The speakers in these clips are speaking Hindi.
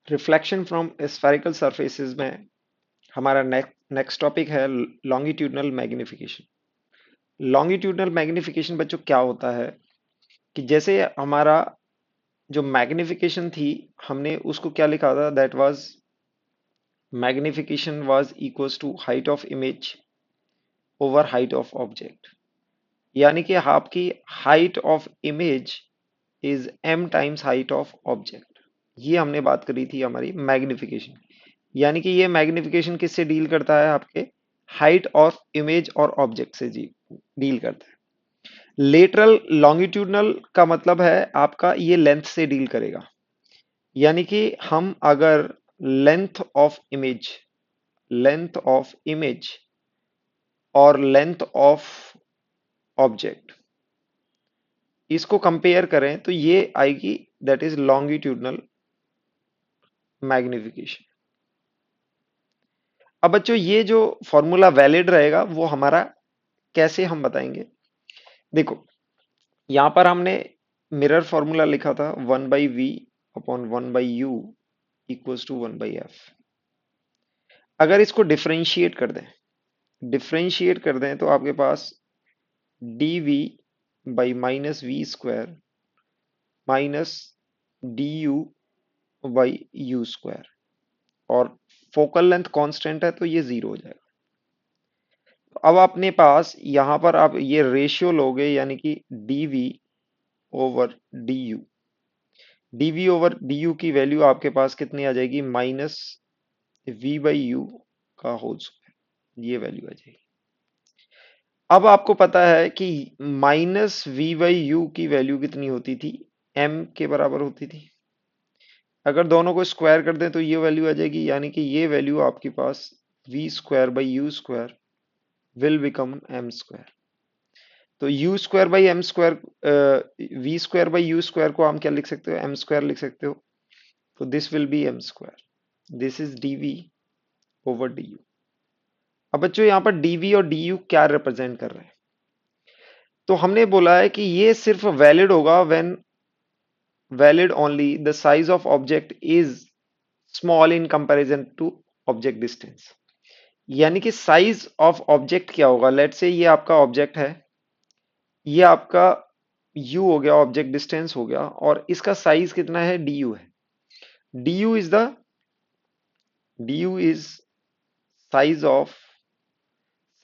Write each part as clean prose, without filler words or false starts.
रिफ्लेक्शन फ्रॉम स्फेरिकल सरफेसेस में हमारा नेक्स्ट टॉपिक है लॉन्गिट्यूडनल मैग्निफिकेशन। लॉन्गिट्यूडनल मैग्निफिकेशन बच्चों क्या होता है कि जैसे हमारा जो मैग्निफिकेशन थी हमने उसको क्या लिखा था, that was magnification was equals to height of image over height of object. यानी कि आपकी height of image is m times height of object. ये हमने बात करी थी हमारी मैग्निफिकेशन। यानी कि ये मैग्निफिकेशन किससे डील करता है, आपके हाइट ऑफ इमेज और ऑब्जेक्ट से जी डील करता है। लेटरल लॉन्गिट्यूडनल का मतलब है आपका ये लेंथ से डील करेगा। यानी कि हम अगर length of image length of image और लेंथ ऑफ ऑब्जेक्ट इसको कंपेयर करें तो ये आएगी, दैट इज लॉन्गिट्यूडनल मैग्निफिकेशन। अब बच्चों ये जो फॉर्मूला वैलिड रहेगा वो हमारा कैसे हम बताएंगे। देखो यहां पर हमने मिरर फॉर्मूला लिखा था 1/v upon 1/u equals to 1/f। अगर इसको डिफरेंशिएट कर दें तो आपके पास dv by minus v square minus du by you square, और फोकल लेंथ कांस्टेंट है तो ये जीरो हो जाएगा। अब अपने पास यहां पर आप ये रेशियो लोगे, यानी कि dv over du। dv over du की वैल्यू आपके पास कितनी आ जाएगी, माइनस v बाई यू का होल स्क्वायर, ये वैल्यू आ जाएगी। अब आपको पता है कि माइनस v बाई यू की वैल्यू कितनी होती थी, m के बराबर होती थी। अगर दोनों को स्क्वायर कर दें तो ये वैल्यू आ जाएगी, यानी कि ये वैल्यू आपके पास v square by you square will become m square. तो U square by M square, V square by you square को हम क्या लिख सकते हो, एम स्क्वायर लिख सकते हो। तो this will be M square, this is dv over du। अब बच्चों यहाँ पर dv और du क्या रिप्रेजेंट कर रहे हैं, तो हमने बोला है कि ये सिर्फ वैलिड होगा when valid only the size of object is small in comparison to object distance. यानी कि साइज ऑफ ऑब्जेक्ट क्या होगा, लेट से ये आपका ऑब्जेक्ट है, ये आपका u हो गया, ऑब्जेक्ट डिस्टेंस हो गया, और इसका साइज कितना है, du है। du is the du is size of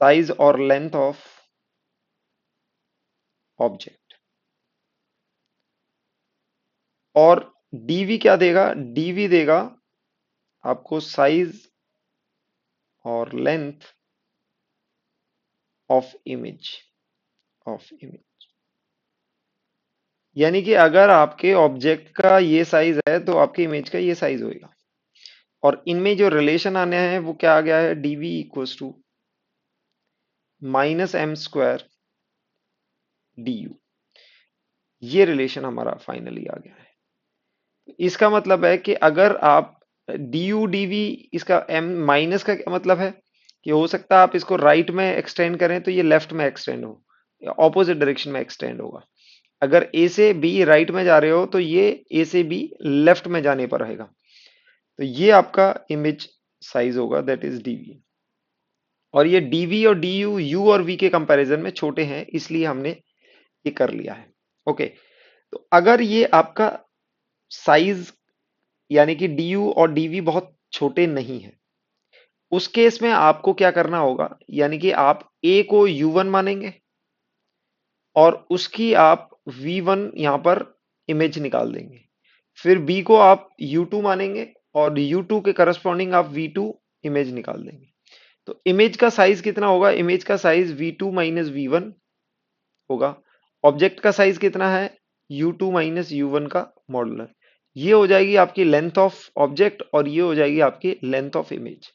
size और लेंथ ऑफ ऑब्जेक्ट। और dv क्या देगा, dv देगा आपको साइज और लेंथ ऑफ इमेज। यानी कि अगर आपके ऑब्जेक्ट का ये साइज है तो आपके इमेज का ये साइज होगा। और इनमें जो रिलेशन आने हैं वो क्या आ गया है, dv equals to minus M square du। ये रिलेशन हमारा फाइनली आ गया है। इसका मतलब है कि अगर आप du dv, इसका m माइनस का क्या मतलब है कि हो सकता है आप इसको राइट में एक्सटेंड करें तो ये लेफ्ट में एक्सटेंड हो, या ऑपोजिट डायरेक्शन में एक्सटेंड होगा। अगर a से b राइट में जा रहे हो तो ये a से b लेफ्ट में जाने पर रहेगा। तो ये आपका इमेज साइज होगा, दैट इज dv। और ये dv और du u और v के कंपैरिजन में छोटे हैं, इसलिए हमने ये कर लिया है। ओके, तो अगर ये आपका साइज यानी कि du और dv बहुत छोटे नहीं है, उस केस में आपको क्या करना होगा, यानी कि आप a को u1 मानेंगे और उसकी आप v1 यहां पर इमेज निकाल देंगे। फिर b को आप u2 मानेंगे और u2 के करस्पॉन्डिंग आप v2 इमेज निकाल देंगे। तो इमेज का साइज कितना होगा, इमेज का साइज v2 माइनस v1 होगा। ऑब्जेक्ट का साइज कितना है, u2 माइनस u1 का मॉडुलर। ये हो जाएगी आपकी लेंथ ऑफ ऑब्जेक्ट और ये हो जाएगी आपकी लेंथ ऑफ इमेज।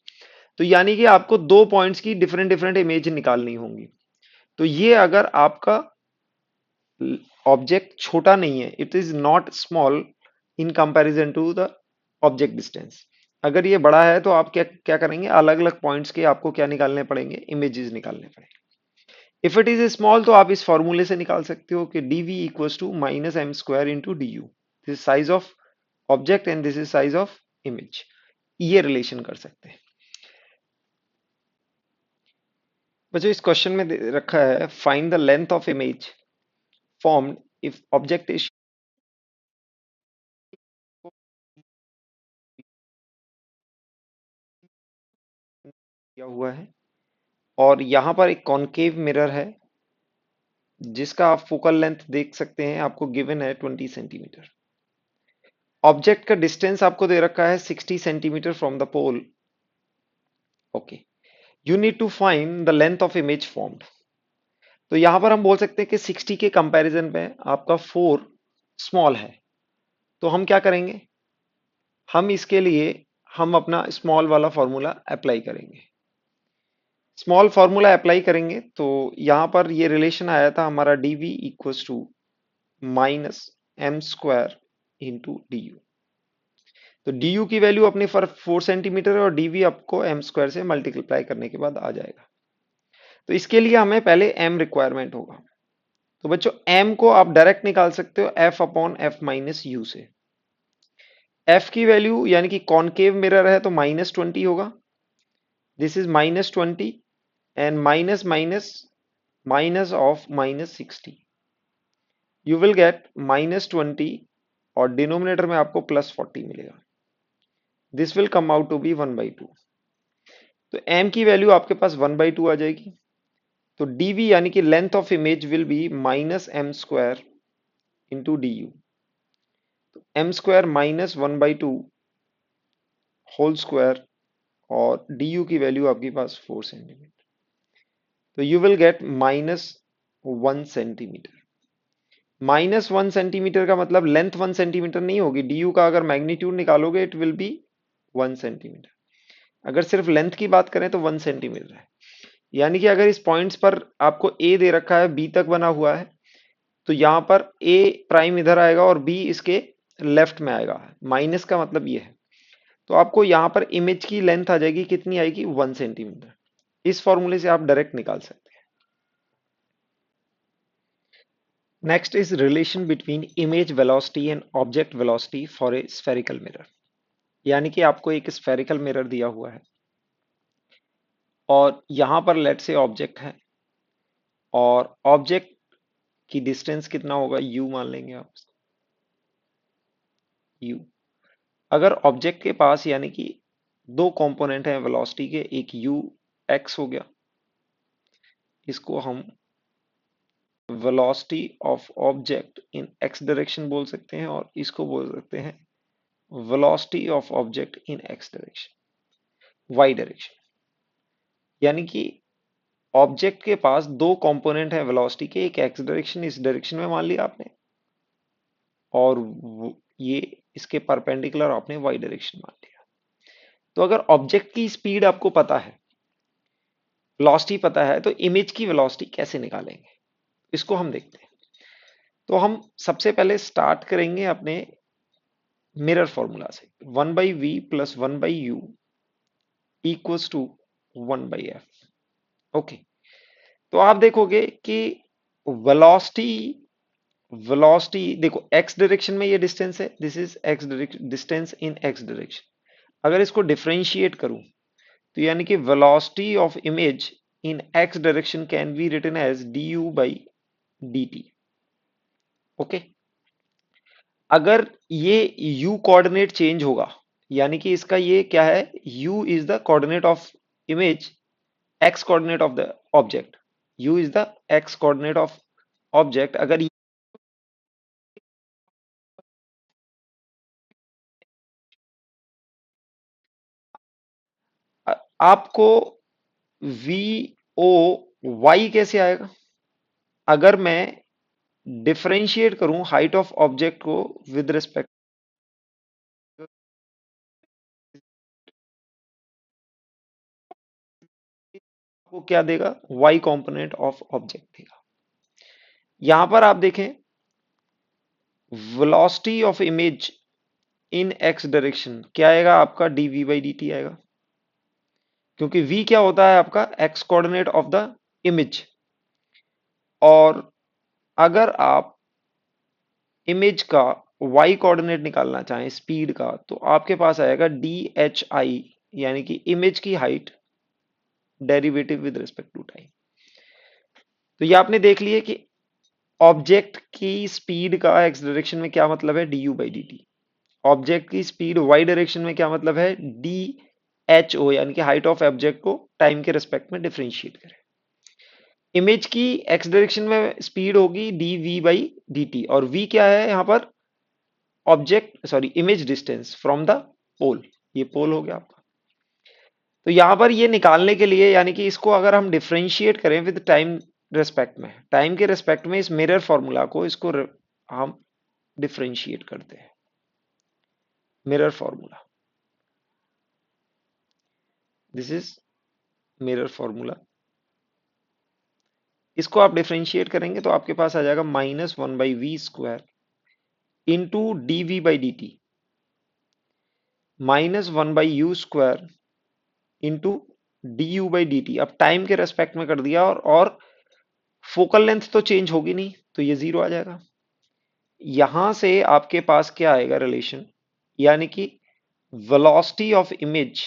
तो यानी कि आपको दो पॉइंट्स की डिफरेंट डिफरेंट इमेज निकालनी होंगी। तो ये अगर आपका ऑब्जेक्ट छोटा नहीं है, it is not small in comparison to the object distance. अगर ये बड़ा है तो आप क्या क्या करेंगे, अलग अलग पॉइंट्स के आपको क्या निकालने पड़ेंगे, इमेजेस निकालने पड़ेंगे। इफ इट इज स्मॉल तो आप इस फॉर्मूले से निकाल सकते हो कि dv equals to minus M square into D U. This is size of object and this is size of image, ये रिलेशन कर सकते हैं। बच्चों इस क्वेश्चन में दे रखा है find the length of image formed if object is किया हुआ है और यहां पर एक कॉनकेव मिरर है जिसका आप फोकल लेंथ देख सकते हैं, आपको गिवन है 20 सेंटीमीटर। ऑब्जेक्ट का डिस्टेंस आपको दे रखा है 60 centimetre from the pole. Okay, you need to find the length of image formed. तो यहां पर हम बोल सकते हैं कि 60 के कंपैरिजन में आपका 4 स्मॉल है, तो हम क्या करेंगे, हम इसके लिए हम अपना स्मॉल वाला फॉर्मूला अप्लाई करेंगे। स्मॉल फार्मूला अप्लाई करेंगे तो यहां पर ये रिलेशन आया था हमारा dv equals to minus M square into D U. तो डी यू की वैल्यू अपनी 4 सेंटीमीटर है और dv आपको एम स्क्वायर से मल्टीप्लाई करने के बाद आ जाएगा। तो इसके लिए हमें पहले m रिक्वायरमेंट होगा। तो बच्चों m को आप डायरेक्ट निकाल सकते हो f upon F minus you से। f की वैल्यू यानी कि कॉनकेव मिरर है तो -20 होगा, this is -20 and minus minus minus of -60, you will get -20 और डिनोमिनेटर में आपको +40 मिलेगा। This will come out to be 1/2। तो m की वैल्यू आपके पास 1/2 आ जाएगी। तो dv यानी कि length of image will be -m square into D U. तो m स्क्वायर -1/2 होल स्क्वायर और डी यू की वैल्यू आपके पास 4 सेंटीमीटर। तो you will gate -1 centimetre. -1 centimetre का मतलब लेंथ 1 सेंटीमीटर नहीं होगी, डी यू का अगर मैग्नीट्यूड निकालोगे इट विल बी 1 सेंटीमीटर। अगर सिर्फ लेंथ की बात करें तो 1 सेंटीमीटर है। यानी कि अगर इस पॉइंट्स पर आपको ए दे रखा है, बी तक बना हुआ है, तो यहां पर ए प्राइम इधर आएगा और बी इसके लेफ्ट में आएगा, माइनस का मतलब ये है। तो आपको यहां पर इमेज की लेंथ आ जाएगी, कितनी आएगी, 1 सेंटीमीटर। इस फॉर्मूले से आप डायरेक्ट निकाल सकते हैं। Next is relation between image velocity and object velocity for a spherical mirror. यानी कि आपको एक स्फेरिकल मिरर दिया हुआ है और यहां पर लेट से ऑब्जेक्ट है और ऑब्जेक्ट की डिस्टेंस कितना होगा, u मान लेंगे आप, u। अगर ऑब्जेक्ट के पास यानी कि दो कंपोनेंट हैं वेलोसिटी के, एक u x हो गया, इसको हम velocity of object in x direction बोल सकते हैं और इसको बोल सकते हैं velocity of object in x direction, y direction. यानी कि ऑब्जेक्ट के पास दो कंपोनेंट है वेलोसिटी के, एक x डायरेक्शन इस डायरेक्शन में मान लिया आपने और ये इसके परपेंडिकुलर आपने y डायरेक्शन मान लिया। तो अगर ऑब्जेक्ट की स्पीड आपको पता है, वेलोसिटी पता है, तो इमेज की वेलोसिटी कैसे निकालेंगे, इसको हम देखते हैं। तो हम सबसे पहले स्टार्ट करेंगे अपने मिरर फॉर्मूला से, 1/v plus 1/u equals to 1/f। Okay, तो आप देखोगे कि वेलोसिटी वेलोसिटी देखो x डायरेक्शन में ये डिस्टेंस है, this is x distance in x direction. अगर इसको डिफरेंशिएट करूं तो यानी कि velocity of image in x direction can be written as du/dt। Okay, अगर ये u कोऑर्डिनेट चेंज होगा, यानी कि इसका ये क्या है, u is the coordinate of image, x coordinate of the object, u is the x coordinate of object. अगर आपको v o y कैसे आएगा, अगर मैं डिफरेंशिएट करूं हाइट ऑफ ऑब्जेक्ट को विद रिस्पेक्ट, को क्या देगा, y कंपोनेंट ऑफ ऑब्जेक्ट देगा। यहां पर आप देखें velocity of image in x direction क्या आएगा, आपका dv/dt आएगा, क्योंकि v क्या होता है आपका x coordinate of the image. और अगर आप इमेज का वाई कोऑर्डिनेट निकालना चाहें स्पीड का, तो आपके पास आएगा डी एच आई, यानी कि इमेज की height derivative with respect to time. तो ये आपने देख लिया कि ऑब्जेक्ट की स्पीड का एक्स डायरेक्शन में क्या मतलब है, D U by D T. Object की स्पीड वाई डायरेक्शन में क्या मतलब है, डी एच ओ, यानी कि हाइट ऑफ ऑब्जेक्ट को टाइम के रिस्पेक्ट में डिफरेंशिएट करें। इमेज की एक्स डायरेक्शन में स्पीड होगी D V by D T, और वी क्या है यहाँ पर, object sorry image distance from the pole, ये पोल हो गया आपका। तो यहां पर ये निकालने के लिए, यानी कि इसको अगर हम डिफरेंशिएट करें विद टाइम रेस्पेक्ट में, टाइम के रेस्पेक्ट में इस मिरर फॉर्मूला को इसको हम डिफरेंशिएट करते हैं, mirror formula, this is mirror formula. इसको आप डिफरेंशिएट करेंगे तो आपके पास आ जाएगा -1/v² into D V by D T, -1/u² into D U by D T. अब टाइम के रेस्पेक्ट में कर दिया, और फोकल लेंथ तो चेंज होगी नहीं, तो ये 0 आ जाएगा। यहां से आपके पास क्या आएगा रिलेशन, यानी कि velocity of image,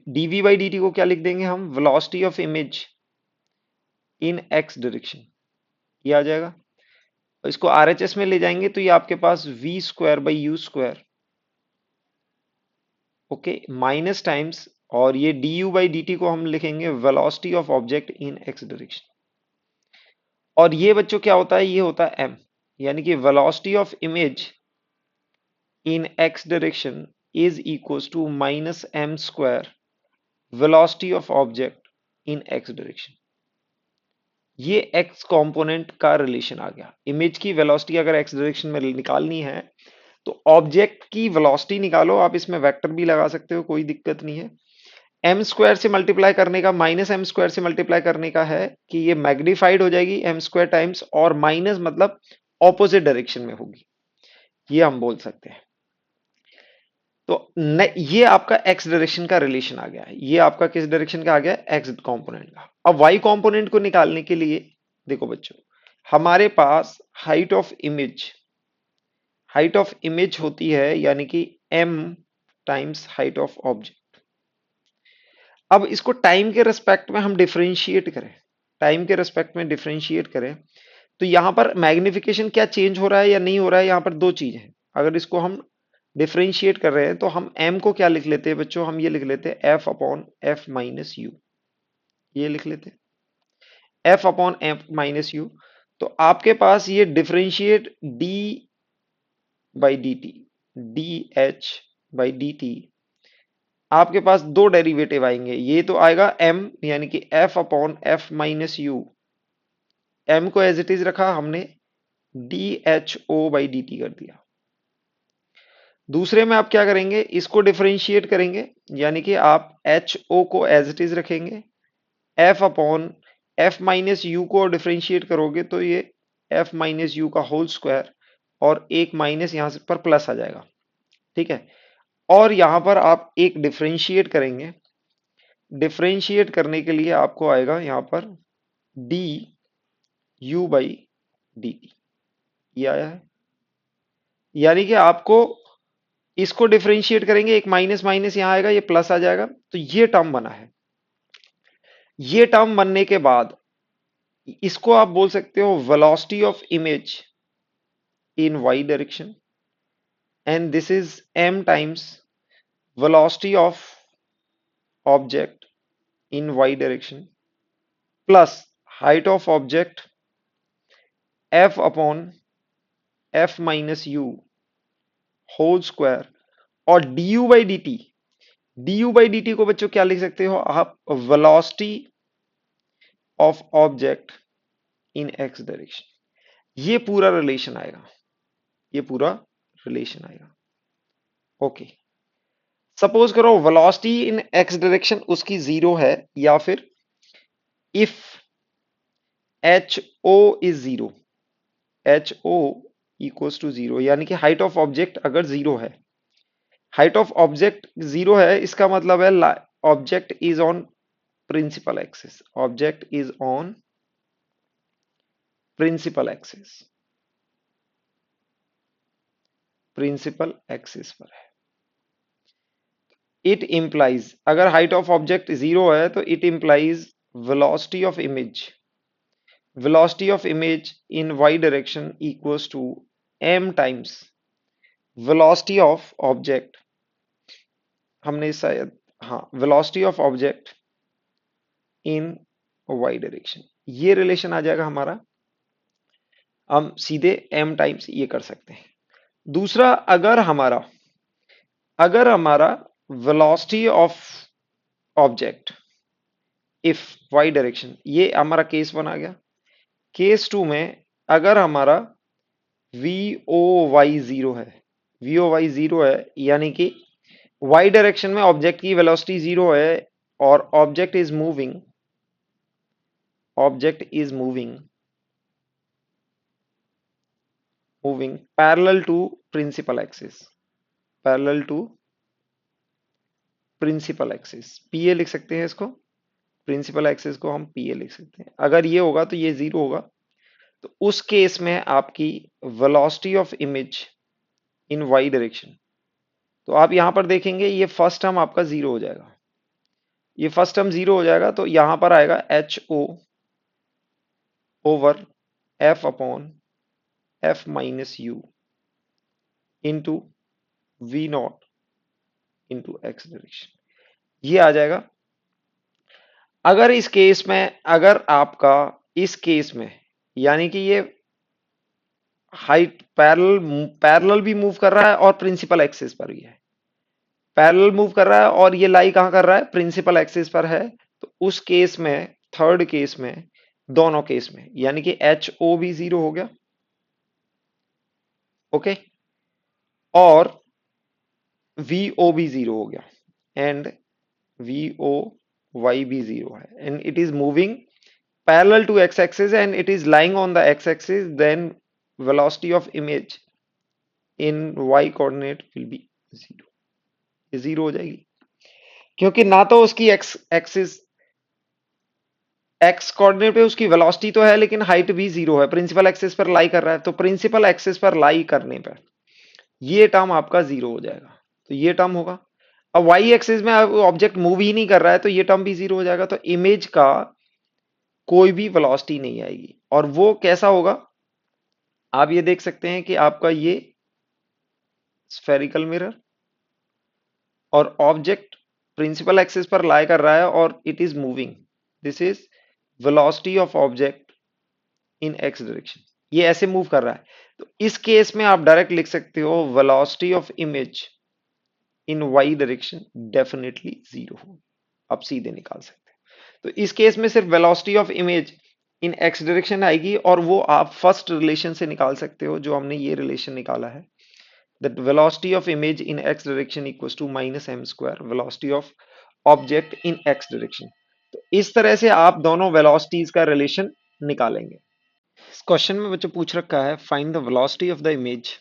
DV by D T को क्या लिख देंगे हम, velocity of image in x direction, ये आ जाएगा। और इसको आरएचएस में ले जाएंगे तो ये आपके पास v² by u², okay, minus times, और ये D U by D T को हम लिखेंगे velocity of object in x direction. और ये बच्चों क्या होता है, ये होता है m, यानी कि velocity of image in x direction is equals to -m² velocity of object in x direction। ये x कंपोनेंट का रिलेशन आ गया। इमेज की वेलोसिटी अगर x डायरेक्शन में निकालनी है तो ऑब्जेक्ट की वेलोसिटी निकालो, आप इसमें वेक्टर भी लगा सकते हो, कोई दिक्कत नहीं है। m² से मल्टीप्लाई करने का, -m² से मल्टीप्लाई करने का है कि ये मैग्निफाइड हो जाएगी m² टाइम्स, और माइनस मतलब ऑपोजिट डायरेक्शन में होगी, ये हम बोल सकते हैं। तो ये आपका एक्स डायरेक्शन का रिलेशन आ गया है, ये आपका किस डायरेक्शन का आ गया, एक्स कंपोनेंट का। अब वाई कंपोनेंट को निकालने के लिए देखो बच्चों, हमारे पास हाइट ऑफ इमेज होती है, यानी कि m times height of object. अब इसको टाइम के रिस्पेक्ट में हम डिफरेंशिएट करें, टाइम के रिस्पेक्ट में डिफरेंशिएट करें, तो यहां पर मैग्निफिकेशन क्या चेंज हो रहा है या नहीं हो रहा है, यहां पर दो चीज है। अगर इसको हम डिफरेंशिएट कर रहे हैं तो हम m को क्या लिख लेते हैं बच्चों, हम ये लिख लेते हैं f upon f minus you, ये लिख लेते हैं f upon f minus you. तो आपके पास ये differentiate d by D T, D H by D T, आपके पास दो डेरिवेटिव आएंगे, ये तो आएगा m, यानी कि f upon f minus U, m को एज इट इज रखा हमने, D H O by D T कर दिया। दूसरे में आप क्या करेंगे, इसको डिफरेंशिएट करेंगे, यानी कि आप एच ओ को एज इट इज रखेंगे, F upon F minus you को डिफरेंशिएट करोगे तो ये एफ माइनस यू का होल स्क्वायर, और एक माइनस यहां से पर प्लस आ जाएगा, ठीक है। और यहां पर आप एक डिफरेंशिएट करेंगे, डिफरेंशिएट करने के लिए आपको आएगा यहां पर D U by D T, ये आया है। यानी कि आपको इसको डिफरेंशिएट करेंगे, एक माइनस माइनस यहां आएगा, ये प्लस आ जाएगा, तो ये टर्म बना है। ये टर्म बनने के बाद इसको आप बोल सकते हो velocity of image in y direction, and this is m times velocity of object in y direction plus height of object f upon f minus u whole square, और du by D t, du by D T को बच्चों क्या लिख सकते हो आप, velocity of object in x direction. ये पूरा रिलेशन आएगा, ये पूरा रिलेशन आएगा, ओके। सपोज करो वेलोसिटी इन एक्स डायरेक्शन उसकी 0 है, या फिर if h o is 0, h o equals to 0, यानी कि हाइट ऑफ ऑब्जेक्ट अगर 0 है, हाइट ऑफ ऑब्जेक्ट 0 है, इसका मतलब है object is on principal axis, object is on principal axis, principal axis पर है। इट इम्प्लाइज, अगर हाइट ऑफ ऑब्जेक्ट जीरो है तो it implies velocity of image, velocity of image in y direction equals to m times velocity of object, हमने शायद, हाँ, velocity of object in y direction, ये रिलेशन आ जाएगा हमारा। हम सीधे m टाइम्स ये कर सकते हैं। दूसरा, अगर हमारा velocity of object if y direction, ये हमारा केस वन आ गया। केस टू में अगर हमारा वी ओ वाई जीरो है, वी ओ वाई जीरो है, यानी कि वाई डायरेक्शन में ऑब्जेक्ट की वेलोसिटी जीरो है और object is moving moving parallel to principal axis, parallel to principal axis, PA लिख सकते हैं इसको, प्रिंसिपल एक्सिस को हम पीए लिख सकते हैं। अगर ये होगा तो ये जीरो होगा, तो उस केस में आपकी velocity of image in y direction, तो आप यहां पर देखेंगे ये फर्स्ट टर्म आपका जीरो हो जाएगा, ये फर्स्ट टर्म जीरो हो जाएगा, तो यहां पर आएगा h o over f upon F minus u into v naught into x direction, ये आ जाएगा। अगर इस केस में, अगर आपका इस केस में, यानी कि ये हाइट पैरेलल भी मूव कर रहा है और प्रिंसिपल एक्सिस पर भी है, पैरेलल मूव कर रहा है और ये लाई कहां कर रहा है, प्रिंसिपल एक्सिस पर है, तो उस केस में, थर्ड केस में, दोनों केस में, यानी कि एच ओ भी जीरो हो गया, ओके, और वी ओ भी जीरो हो गया, एंड वी ओ वाई भी जीरो है, and it is moving parallel to x-axis and it is lying on the x-axis, then velocity of image in y coordinate will be zero, ये जीरो हो जाएगी, क्योंकि ना तो उसकी x एक्सिस, x कोऑर्डिनेट पे उसकी वेलोसिटी तो है लेकिन हाइट भी जीरो है, प्रिंसिपल एक्सिस पर लाई कर रहा है, तो प्रिंसिपल एक्सिस पर लाई करने पर ये टर्म आपका जीरो हो जाएगा, तो ये टर्म होगा। अब y एक्सिस में ऑब्जेक्ट मूव ही नहीं कर रहा है तो ये टर्म भी जीरो हो जाएगा, तो इमेज का कोई भी वेलोसिटी नहीं आएगी, और वो कैसा होगा, आप ये देख सकते हैं कि आपका ये स्फेरिकल मिरर और ऑब्जेक्ट प्रिंसिपल एक्सिस पर लाई कर रहा है और it is moving, this is velocity of object in x direction, ये ऐसे मूव कर रहा है, तो इस केस में आप डायरेक्ट लिख सकते हो velocity of image in y direction definitely zero हो, आप सीधे निकाल सकते हैं। तो इस केस में सिर्फ velocity of image in x direction आएगी, और वो आप फर्स्ट रिलेशन से निकाल सकते हो जो हमने ये रिलेशन निकाला है, that velocity of image in x direction equals to minus m square velocity of object in x direction। तो इस तरह से आप दोनों velocities का रिलेशन निकालेंगे। इस क्वेश्चन में बच्चों पूछ रखा है find the velocity of the image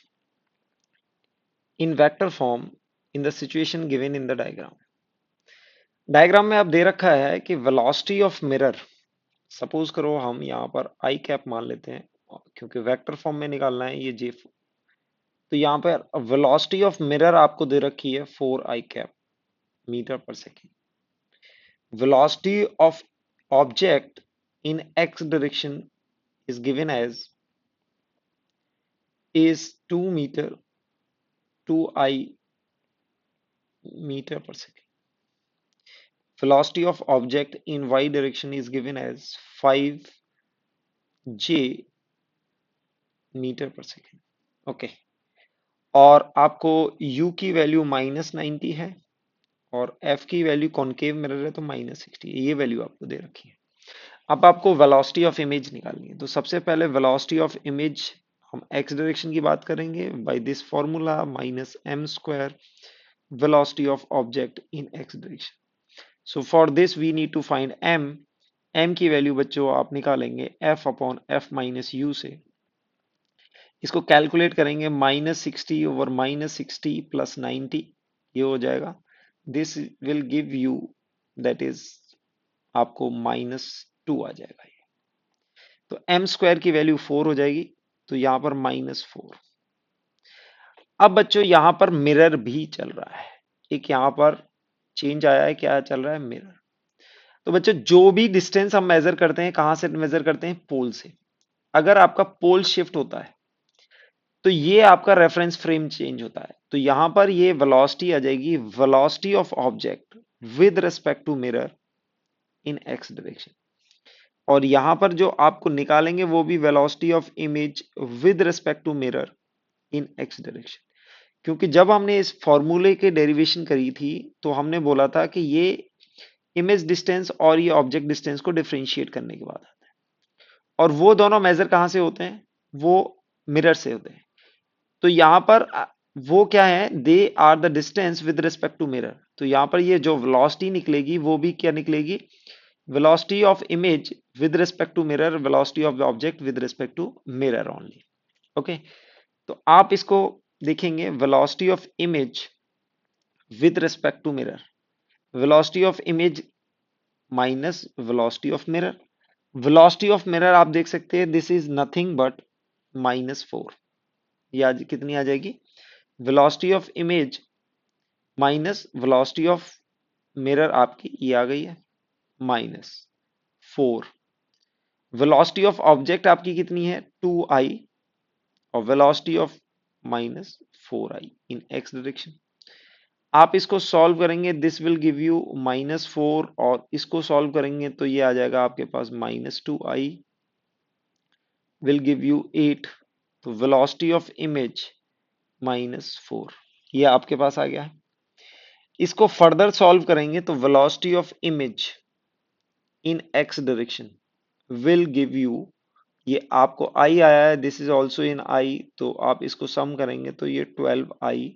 in vector form in the situation given in the diagram। Diagram में आप दे रखा है कि velocity of mirror, सपोज करो हम यहाँ पर आई कैप मान लेते हैं, क्योंकि वेक्टर फॉर्म में निकालना है ये जे, तो यहाँ पर वेलोसिटी ऑफ मिरर आपको दे रखी है 4 आई cap metre per second, velocity of object in x direction is given as is 2 meter 2 I meter per second, velocity of object in y direction is given as 5 j metre per second, okay, और आपको u की वैल्यू -90 है और f की वैल्यू कॉनकेव मिरर है तो -60 है, ये वैल्यू आपको दे रखी है। अब आपको वेलोसिटी ऑफ इमेज निकालनी है, तो सबसे पहले वेलोसिटी ऑफ इमेज हम एक्स डायरेक्शन की बात करेंगे by this formula minus M square velocity of object in x direction. So for this we need to find m की वैल्यू बच्चों आप निकालेंगे f upon F minus you से, इसको कैलकुलेट करेंगे -60 ओवर -60 प्लस 90, ये हो जाएगा, this will give you, that is आपको -2 आ जाएगा, तो एम स्क्वायर की वैल्यू 4 हो जाएगी, तो यहां पर -4, अब बच्चों यहां पर मिरर भी चल रहा है, एक यहां पर चेंज आया है, क्या चल रहा है, मिरर। तो बच्चों जो भी डिस्टेंस हम मेजर करते हैं, कहां से मेजर करते हैं, पोल से। अगर आपका पोल शिफ्ट होता है तो ये आपका रेफरेंस फ्रेम चेंज होता है। तो यहां पर ये वेलोसिटी आ जाएगी, velocity of object with respect to mirror in x direction. और यहां पर जो आपको निकालेंगे वो भी velocity of image with respect to mirror in x direction. क्योंकि जब हमने इस फॉर्मूले के डेरिवेशन करी थी तो हमने बोला था कि ये इमेज डिस्टेंस और ये ऑब्जेक्ट डिस्टेंस को डिफरेंशिएट करने के बाद आता है। और वो दोनों मेजर कहां से होते हैं, वो मिरर से होते हैं। तो यहां पर वो क्या है, they are the distance with respect to mirror. तो यहां पर ये जो वेलोसिटी निकलेगी वो भी क्या निकलेगी, velocity of image with respect to mirror, velocity of the object with respect to mirror only. Okay, तो आप इसको देखेंगे, velocity of image with respect to mirror, velocity of image minus velocity of mirror. Velocity of mirror आप देख सकते हैं, दिस इज नथिंग बट -4। ये आज कितनी आ जाएगी, velocity of image minus velocity of mirror आपकी ये आ गई है -4। वेलोसिटी ऑफ ऑब्जेक्ट आपकी कितनी है, 2i, और velocity of -4i in x direction. आप इसको सॉल्व करेंगे, दिस विल गिव यू -4, और इसको सॉल्व करेंगे तो ये आ जाएगा आपके पास -2i विल गिव यू 8। तो वेलोसिटी ऑफ इमेज -4 ये आपके पास आ गया है। इसको फर्दर सॉल्व करेंगे तो velocity of image in x direction will give you, ये आपको आई आया है, दिस इज ऑल्सो इन आई, तो आप इसको सम करेंगे तो ये 12i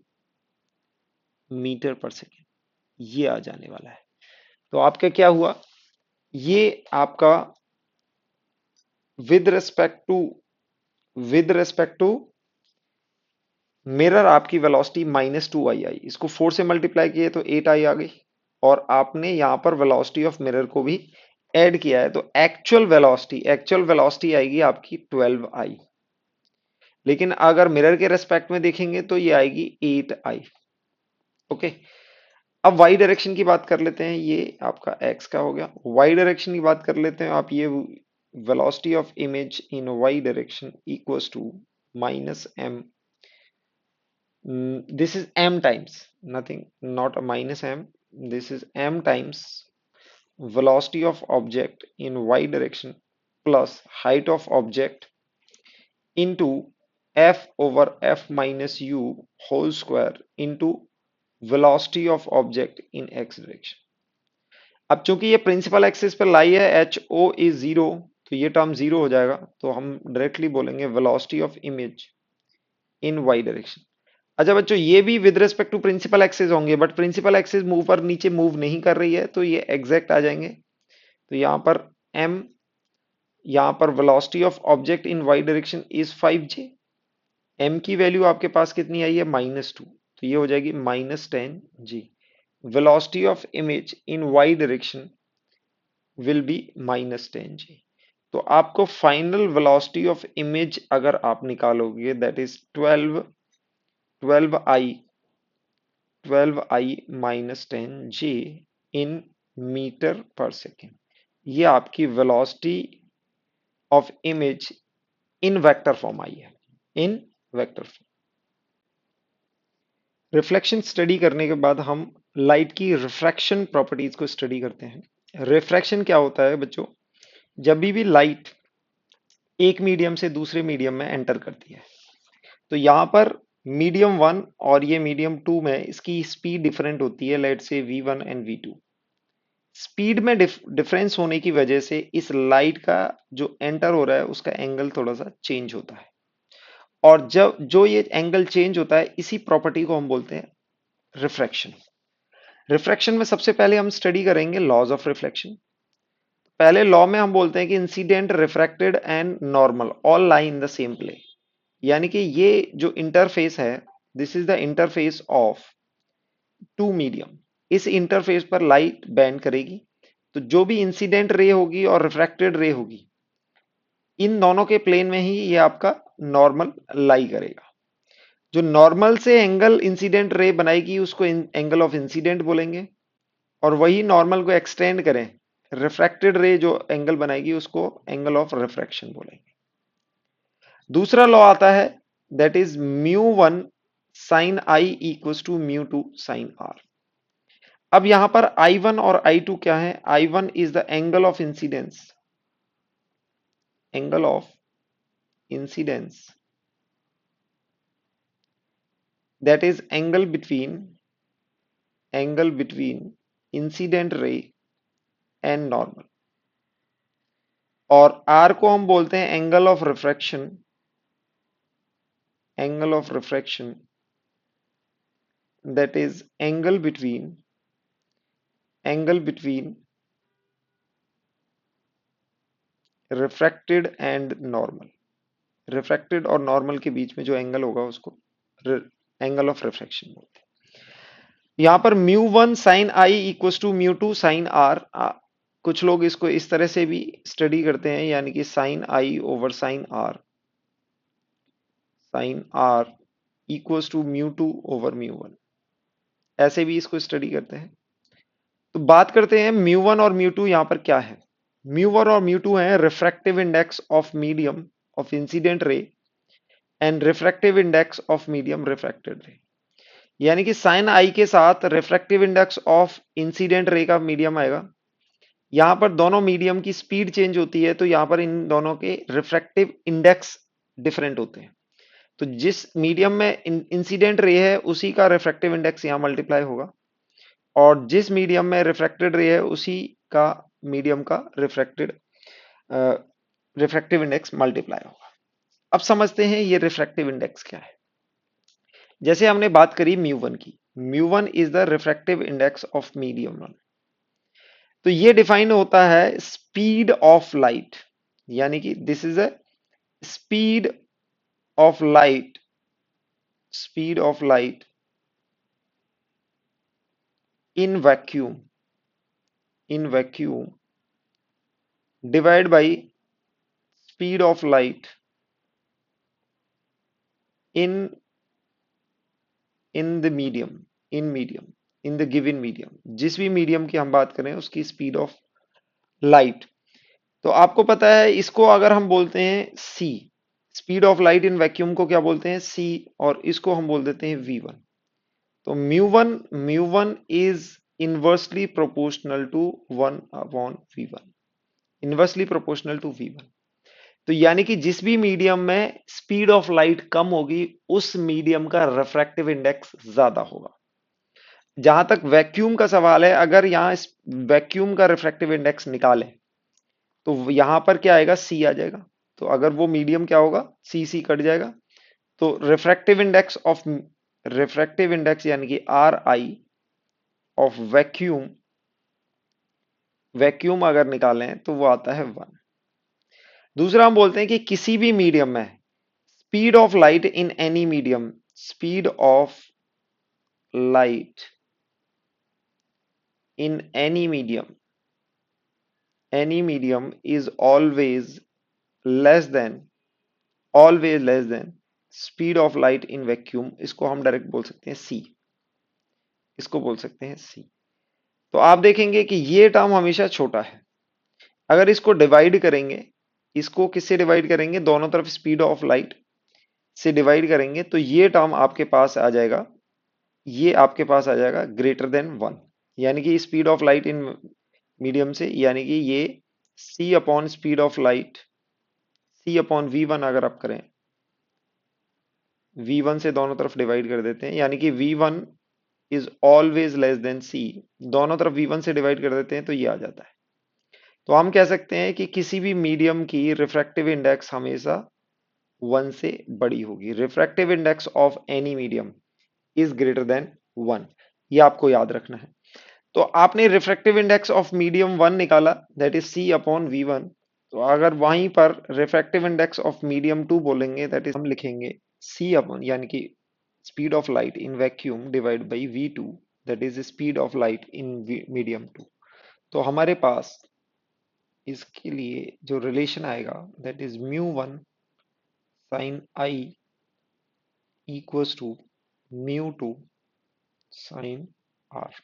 मीटर पर सेकेंड ये आ जाने वाला है। तो आपका क्या हुआ, ये आपका विद रिस्पेक्ट टू मिरर आपकी वेलोसिटी -2i आई, इसको 4 से मल्टीप्लाई किए तो 8i आ गई। और आपने यहां पर वेलोसिटी ऑफ मिरर को भी ऐड किया है, तो एक्चुअल वेलोसिटी आएगी आपकी 12i। लेकिन अगर मिरर के रेस्पेक्ट में देखेंगे तो ये आएगी 8i। ओके, अब वाई डायरेक्शन की बात कर लेते हैं, ये आपका एक्स का हो गया। वाई डायरेक्शन की बात कर लेते हैं, आप ये velocity of image in y direction equals to -m, this is m times, nothing, not a -m, this is m times velocity of object in y direction plus height of object into f over f minus u whole square into velocity of object in x direction। अब चूंकि ये प्रिंसिपल एक्सिस पर लाई है, एच ओ इज जीरो, तो ये टर्म जीरो हो जाएगा, तो हम डायरेक्टली बोलेंगे velocity of image in y direction. अच्छा बच्चों, ये भी with respect to principal axis होंगे, बट प्रिंसिपल एक्सिस मूव पर नीचे मूव नहीं कर रही है, तो ये एग्जैक्ट आ जाएंगे। तो यहाँ पर m, यहाँ पर velocity of object in y direction is 5j, m की वैल्यू आपके पास कितनी आई है, -2, तो ये हो जाएगी -10g। Velocity of image in y direction will be -10g। तो आपको फाइनल वेलोसिटी ऑफ इमेज अगर आप निकालोगे, that is 12i -10j in meter per second. ये आपकी velocity of image in vector form आई है, in vector form. Reflection study करने के बाद हम लाइट की रिफ्रैक्शन प्रॉपर्टीज को स्टडी करते हैं। रिफ्रैक्शन क्या होता है बच्चों, जब भी लाइट एक मीडियम से दूसरे मीडियम में एंटर करती है, तो यहाँ पर मीडियम 1 और ये मीडियम 2 में इसकी स्पीड डिफरेंट होती है, लेट से v1 एंड v2। स्पीड में डिफरेंस होने की वजह से इस लाइट का जो एंटर हो रहा है उसका एंगल थोड़ा सा चेंज होता है। और जब जो ये एंगल चेंज होता है, इसी प्रॉपर्टी को हम बोलते हैं रिफ्रैक्शन। रिफ्रैक्शन में सबसे पहले हम स्टडी करेंगे लॉज ऑफ रिफ्लेक्शन। पहले लॉ में हम बोलते हैं कि incident, refracted and normal all lie in the same plane. यानी कि ये जो इंटरफेस है, this is the interface of two medium. इस इंटरफेस पर लाइट बेंड करेगी, तो जो भी इंसिडेंट रे होगी और रिफ्रैक्टेड रे होगी, इन दोनों के प्लेन में ही ये आपका नॉर्मल लाई करेगा। जो नॉर्मल से एंगल इंसिडेंट रे बनाएगी उसको एंगल ऑफ इंसिडेंट बोलेंगे, और वही नॉर्मल को एक्सटेंड करें, रिफ्रैक्टेड रे जो एंगल बनाएगी उसको एंगल ऑफ रिफ्रैक्शन बोलेंगे। दूसरा लॉ आता है that is mu one sine I equals to mu two sine r. अब यहां पर आई वन और आई टू क्या है? I one is the angle of incidence, angle of incidence, that is angle between incident ray and normal, और r को हम बोलते हैं angle of refraction, angle of refraction that is angle between refracted and normal, refracted और नॉर्मल के बीच में जो एंगल होगा उसको एंगल ऑफ रिफ्रैक्शन बोलते हैं। यहां पर mu one sine I equals to mu two sine r, कुछ लोग इसको इस तरह से भी स्टडी करते हैं, यानी कि sine i over sine are equals to mu two over mu one, ऐसे भी इसको स्टडी करते हैं। तो बात करते हैं म्यू वन और म्यू टू यहाँ पर क्या है। म्यू वन और म्यू टू है refractive index of medium of incident ray and refractive index of medium refracted रे, यानी कि साइन आई के साथ refractive index of incident ray का मीडियम आएगा। यहां पर दोनों मीडियम की स्पीड चेंज होती है, तो यहां पर इन दोनों के रिफ्रैक्टिव इंडेक्स डिफरेंट होते हैं। तो जिस मीडियम में इंसिडेंट रे है उसी का रिफ्रैक्टिव इंडेक्स यहाँ मल्टीप्लाई होगा, और जिस मीडियम में रिफ्रैक्टेड रे है उसी का मीडियम का रिफ्रैक्टिव इंडेक्स मल्टीप्लाई होगा। अब समझते हैं ये रिफ्रैक्टिव इंडेक्स क्या है। जैसे हमने बात करी म्यू वन की, mu one is the refractive index of medium one. तो ये डिफाइन होता है स्पीड ऑफ लाइट, यानी कि this is a speed of light, speed of light in vacuum, in vacuum divided by speed of light in in the medium, in the given medium, जिस भी मीडियम की हम बात करें उसकी स्पीड ऑफ लाइट। तो आपको पता है इसको अगर हम बोलते हैं c, speed of light in vacuum को क्या बोलते हैं? c, और इसको हम बोल देते हैं v1। तो mu one is inversely proportional to 1 upon v1, inversely proportional to v1। तो यानी कि जिस भी मीडियम में स्पीड ऑफ लाइट कम होगी उस मीडियम का रिफ्रैक्टिव इंडेक्स ज्यादा होगा। जहां तक वैक्यूम का सवाल है, अगर यहां वैक्यूम का रिफ्रैक्टिव इंडेक्स निकालें तो यहां पर क्या आएगा? सी आ जाएगा। तो अगर वो मीडियम क्या होगा? सी सी कट जाएगा। तो रिफ्रैक्टिव इंडेक्स यानी कि are I of vacuum, vacuum अगर निकालें तो वो आता है 1। दूसरा हम बोलते हैं कि किसी भी मीडियम में speed of light in any medium, speed of light in any medium is always less than speed of light in vacuum। इसको हम डायरेक्ट बोल सकते हैं c, इसको बोल सकते हैं c। तो आप देखेंगे कि ये टर्म हमेशा छोटा है। अगर इसको डिवाइड करेंगे, इसको किससे डिवाइड करेंगे? दोनों तरफ स्पीड ऑफ लाइट से डिवाइड करेंगे तो ये टर्म आपके पास आ जाएगा, ये आपके पास आ जाएगा ग्रेटर देन 1, यानी कि speed of light in medium से, यानी कि ये c upon speed of light, c upon v1 अगर आप करें, v1 से दोनों तरफ डिवाइड कर देते हैं, यानी कि v1 is always less than c, दोनों तरफ v1 से डिवाइड कर देते हैं तो ये आ जाता है। तो हम कह सकते हैं कि किसी भी मीडियम की रिफ्रैक्टिव इंडेक्स हमेशा 1 से बड़ी होगी। Refractive index of any medium is greater then 1, ये आपको याद रखना है। तो आपने रिफ्रैक्टिव इंडेक्स ऑफ मीडियम 1 निकाला, that is c upon v1। तो अगर वहीं पर रिफ्रैक्टिव इंडेक्स ऑफ मीडियम 2 बोलेंगे, दैट इज हम लिखेंगे c अपॉन, यानी कि speed of light in vacuum divide by v2, that is speed of light in medium 2। तो हमारे पास इसके लिए जो रिलेशन आएगा that is mu one sine I equals to mu two sine R.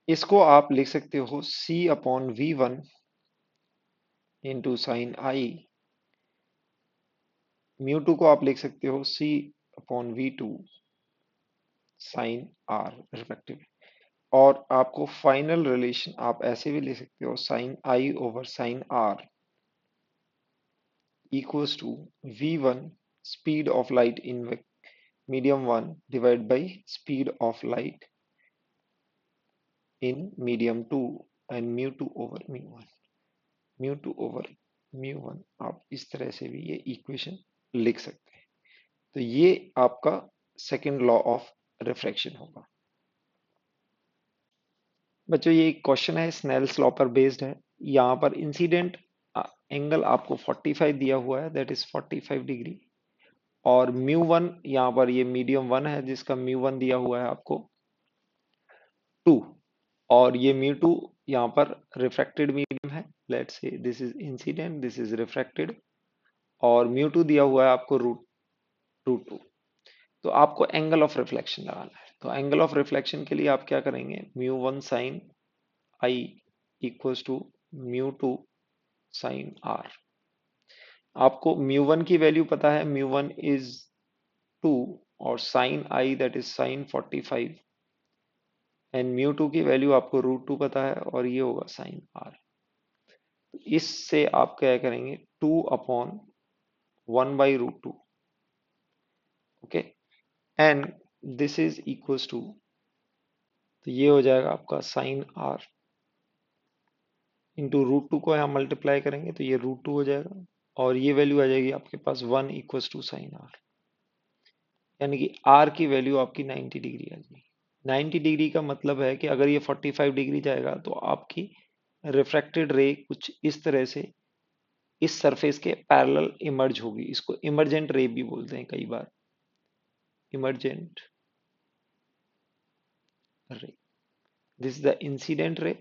इसको आप लिख सकते हो c upon v1 into sine I. Mu two को आप लिख सकते हो c upon v2 sine R respective. और आपको फाइनल रिलेशन आप ऐसे भी लिख सकते हो sine i over sine are equals to v1 speed of light in medium 1 divide by speed of light in medium 2 and mu two over mu one. Mu two over mu one आप इस तरह से भी ये इक्वेशन लिख सकते हैं। तो ये आपका सेकंड लॉ ऑफ रिफ्रैक्शन होगा। बच्चों ये एक क्वेश्चन है, स्नेल्स लॉ पर बेस्ड है। यहाँ पर इंसिडेंट एंगल आपको 45 दिया हुआ है, दैट इज 45 डिग्री। और म्यू वन यहाँ पर ये मीडियम 1 है जिसका म्यू वन दिया हुआ है आपको 2। और ये म्यू टू यहाँ पर रिफ्रैक्टेड मीडियम है, let's say this is incident, this is refracted. और म्यू टू दिया हुआ है आपको रूट रूट टू। तो आपको एंगल ऑफ रिफ्लेक्शन लगाना है। तो एंगल ऑफ रिफ्लेक्शन के लिए आप क्या करेंगे, mu one sine I equals to mu two sine r. आपको म्यू वन की वैल्यू पता है, म्यू वन इज 2 और sine i that is sine 45 and mu two की वैल्यू आपको रूट टू पता है और ये होगा साइन आर। इससे आप क्या करेंगे 2 upon 1 by root two, okay, and this is equals to, तो ये हो जाएगा आपका sine r into root two को यहाँ मल्टीप्लाई करेंगे तो ये रूट टू हो जाएगा और ये वैल्यू आ जाएगी आपके पास 1 इक्वल्स टू साइन आर। यानी कि आर की वैल्यू आपकी 90 डिग्री आ जाएगी। 90 डिग्री का मतलब है कि अगर ये 45 डिग्री जाएगा तो आपकी रिफ्रैक्टेड रे कुछ इस तरह से इस सरफेस के पैरेलल इमर्ज होगी। इसको इमर्जेंट रे भी बोलते हैं कई बार, emergent ray. This is the incident ray.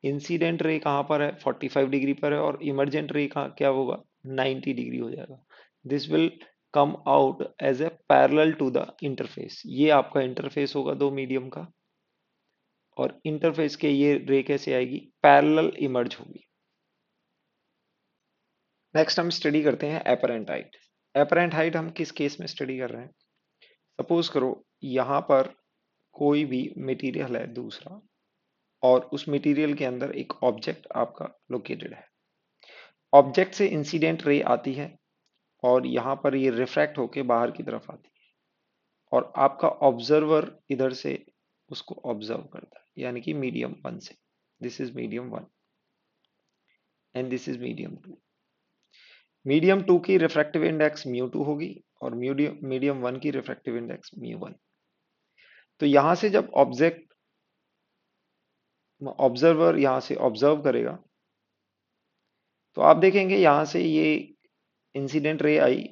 Incident ray कहाँ पर है, 45 डिग्री पर है, और इमर्जेंट रे कहाँ क्या होगा, 90 डिग्री हो जाएगा। This will come out as a parallel to the interface. ये आपका इंटरफेस होगा दो मीडियम का, और इंटरफेस के ये रे कैसे आएगी, पैरेलल इमर्ज होगी। नेक्स्ट हम स्टडी करते हैं एपरेंट हाइट। एपरेंट हाइट हम किस केस में स्टडी कर रहे हैं, सपोज करो यहाँ पर कोई भी मटेरियल है दूसरा, और उस मटेरियल के अंदर एक ऑब्जेक्ट आपका लोकेटेड है। ऑब्जेक्ट से इंसिडेंट रे आती है और यहाँ पर ये रिफ्रैक्ट होके बाहर की तरफ आती है, और आपका ऑब्जर्वर इधर से उसको ऑब्जर्व करता है, यानी कि मीडियम 1 से। This is medium 1 and this is medium 2। Medium 2 की रिफ्रैक्टिव इंडेक्स म्यू 2 होगी और मीडियम 1 की रिफ्रैक्टिव इंडेक्स म्यू 1। तो यहां से जब ऑब्जर्वर यहां से ऑब्जर्व करेगा तो आप देखेंगे यहां से ये इंसिडेंट रे आई,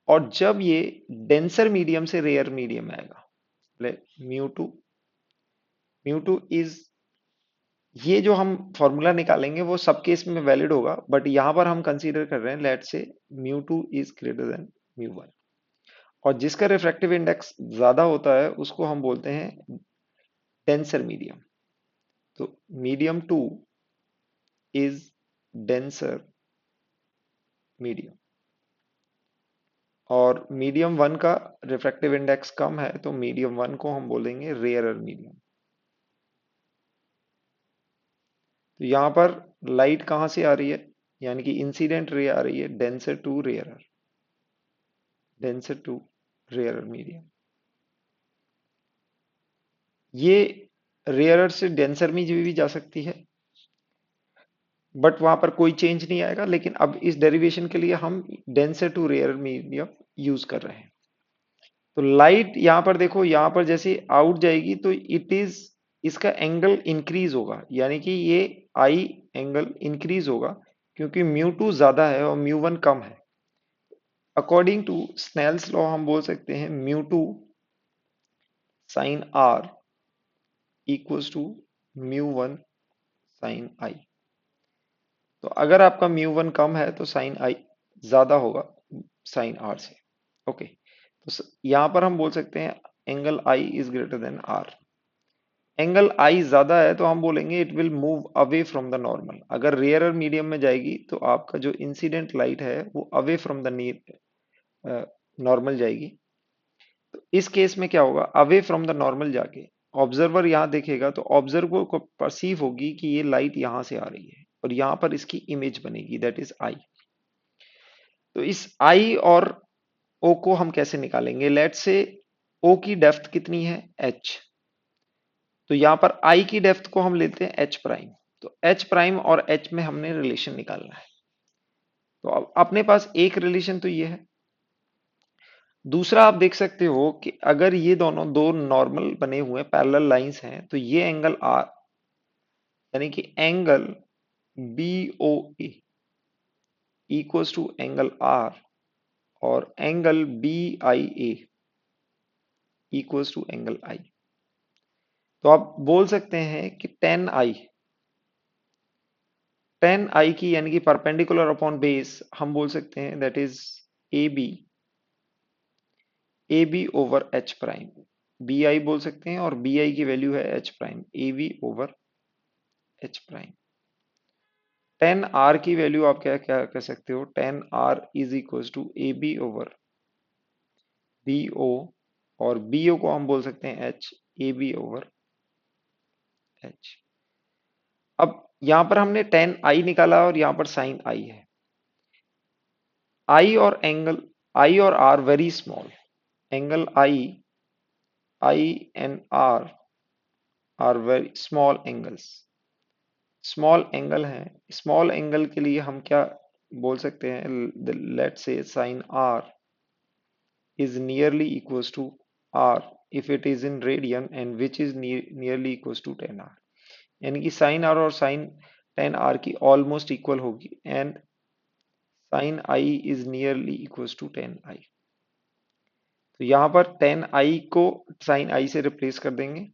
और जब ये डेंसर मीडियम से रेयर मीडियम आएगा, mu two, mu two is, ये जो हम फॉर्मूला निकालेंगे वो सब केस में वैलिड होगा, बट यहां पर हम कंसीडर कर रहे हैं लेट से mu two is greater then mu one. और जिसका रिफ्रैक्टिव इंडेक्स ज्यादा होता है उसको हम बोलते हैं डेंसर मीडियम। तो मीडियम 2 इज डेंसर मीडियम, और मीडियम 1 का रिफ्रैक्टिव इंडेक्स कम है तो मीडियम 1 को हम बोलेंगे रेयरर मीडियम। तो यहां पर लाइट कहां से आ रही है, यानी कि इंसिडेंट रे आ रही है denser to rarer, denser to rarer medium. ये रेयरर से डेंसर में भी जा सकती है, बट वहां पर कोई चेंज नहीं आएगा। लेकिन अब इस डेरिवेशन के लिए हम denser to rare medium use कर रहे हैं। तो लाइट यहां पर देखो, यहां पर जैसे आउट जाएगी तो इट इज, इसका एंगल इंक्रीज होगा, यानी कि ये आई एंगल इंक्रीज होगा क्योंकि म्यू टू ज्यादा है और म्यू वन कम है। अकॉर्डिंग टू स्नेल्स लॉ हम बोल सकते हैं mu two sine are equals to mu one sine I. तो अगर आपका म्यू वन कम है तो साइन आई ज्यादा होगा साइन आर से, ओके। तो यहां पर हम बोल सकते हैं angle I is greater than R. Angle I ज्यादा है तो हम बोलेंगे it will move away from the normal. अगर रेयरर मीडियम में जाएगी तो आपका जो इंसिडेंट लाइट है वो अवे फ्रॉम द नॉर्मल जाएगी। तो इस केस में क्या होगा, अवे फ्रॉम द नॉर्मल जाके ऑब्जर्वर यहाँ देखेगा तो ऑब्जर्वर को परसीव होगी कि ये लाइट यहाँ से आ रही है और यहाँ पर इसकी इमेज बनेगी, दैट इज आई। तो इस आई और ओ को हम कैसे निकालेंगे, लेट से ओ की डेप्थ कितनी है एच, तो यहां पर आई की डेप्थ को हम लेते हैं एच प्राइम। तो एच प्राइम और एच में हमने रिलेशन निकालना है। तो अब अपने पास एक रिलेशन तो ये है। दूसरा आप देख सकते हो कि अगर ये दोनों दो नॉर्मल बने हुए पैरेलल लाइंस हैं तो ये एंगल आर यानी कि angle B O A equals to angle R और angle B I A equals to angle I. तो आप बोल सकते हैं कि टेन आई की यानी कि परपेंडिकुलर अपॉन बेस हम बोल सकते हैं that is a b over h prime, b i बोल सकते हैं और बी आई की वैल्यू है h prime, a b over h prime. Tan r की वैल्यू आप क्या क्या कर सकते हो, tan r is equal to a b over b o और बी ओ को हम बोल सकते हैं h, a b over h. अब यहां पर हमने टेन आई निकाला और यहां पर साइन आई है। आई और r very small, angle i and r very small angles, small angle है। स्मॉल एंगल के लिए हम क्या बोल सकते हैं, let's say sine r is nearly equals to r if it is in radian and which is nearly equals to 10r, यानी कि साइन आर और साइन 10r की ऑलमोस्ट इक्वल होगी and sine i is nearly equals to 10i। तो यहां पर 10i को साइन आई से रिप्लेस कर देंगे,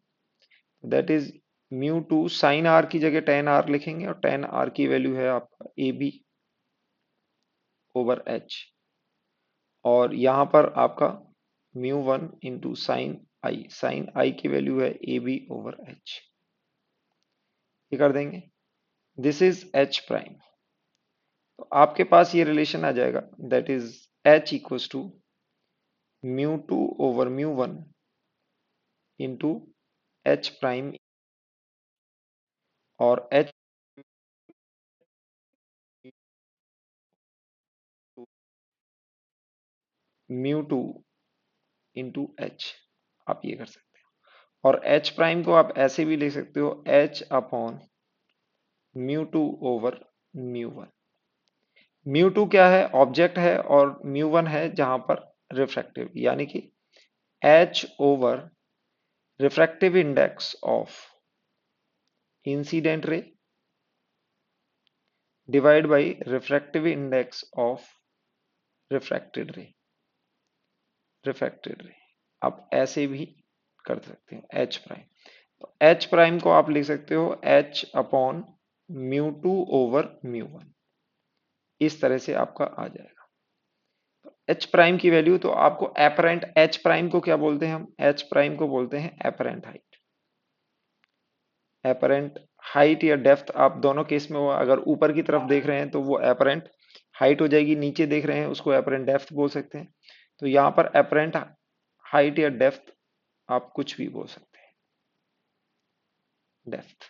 that is mu two sine r की जगह 10r लिखेंगे और 10r की वैल्यू है आपका ए बी ओवर एच और यहां पर आपका म्यू वन इंटू साइन आई की वैल्यू है ए बी ओवर एच, ये कर देंगे। This is H prime. तो आपके पास ये रिलेशन आ जाएगा that is H equals to mu two over mu one into H prime और H mu two into H, आप ये कर सकते हो। और एच प्राइम को आप ऐसे भी लिख सकते हो H upon mu two over mu one. Mu to क्या है, ऑब्जेक्ट है और म्यू वन है जहां पर रिफ्रैक्टिव, यानी कि H over refractive index of incident ray divide by refractive index of refracted रे आप ऐसे भी कर सकते हो एच प्राइम। तो एच प्राइम को आप लिख सकते हो H upon mu two over mu one, इस तरह से आपका आ जाएगा। एच प्राइम की वैल्यू तो आपको एपरेंट, एच प्राइम को क्या बोलते हैं हम, एच प्राइम को बोलते हैं एपरेंट हाइट। एपरेंट हाइट या डेप्थ आप दोनों केस में हुआ, अगर ऊपर की तरफ देख रहे हैं तो वो एपरेंट हाइट हो जाएगी, नीचे देख रहे हैं उसको एपरेंट डेप्थ बोल सकते हैं। तो यहाँ पर एपरेंट हाइट या डेप्थ आप कुछ भी बोल सकते हैं, डेप्थ,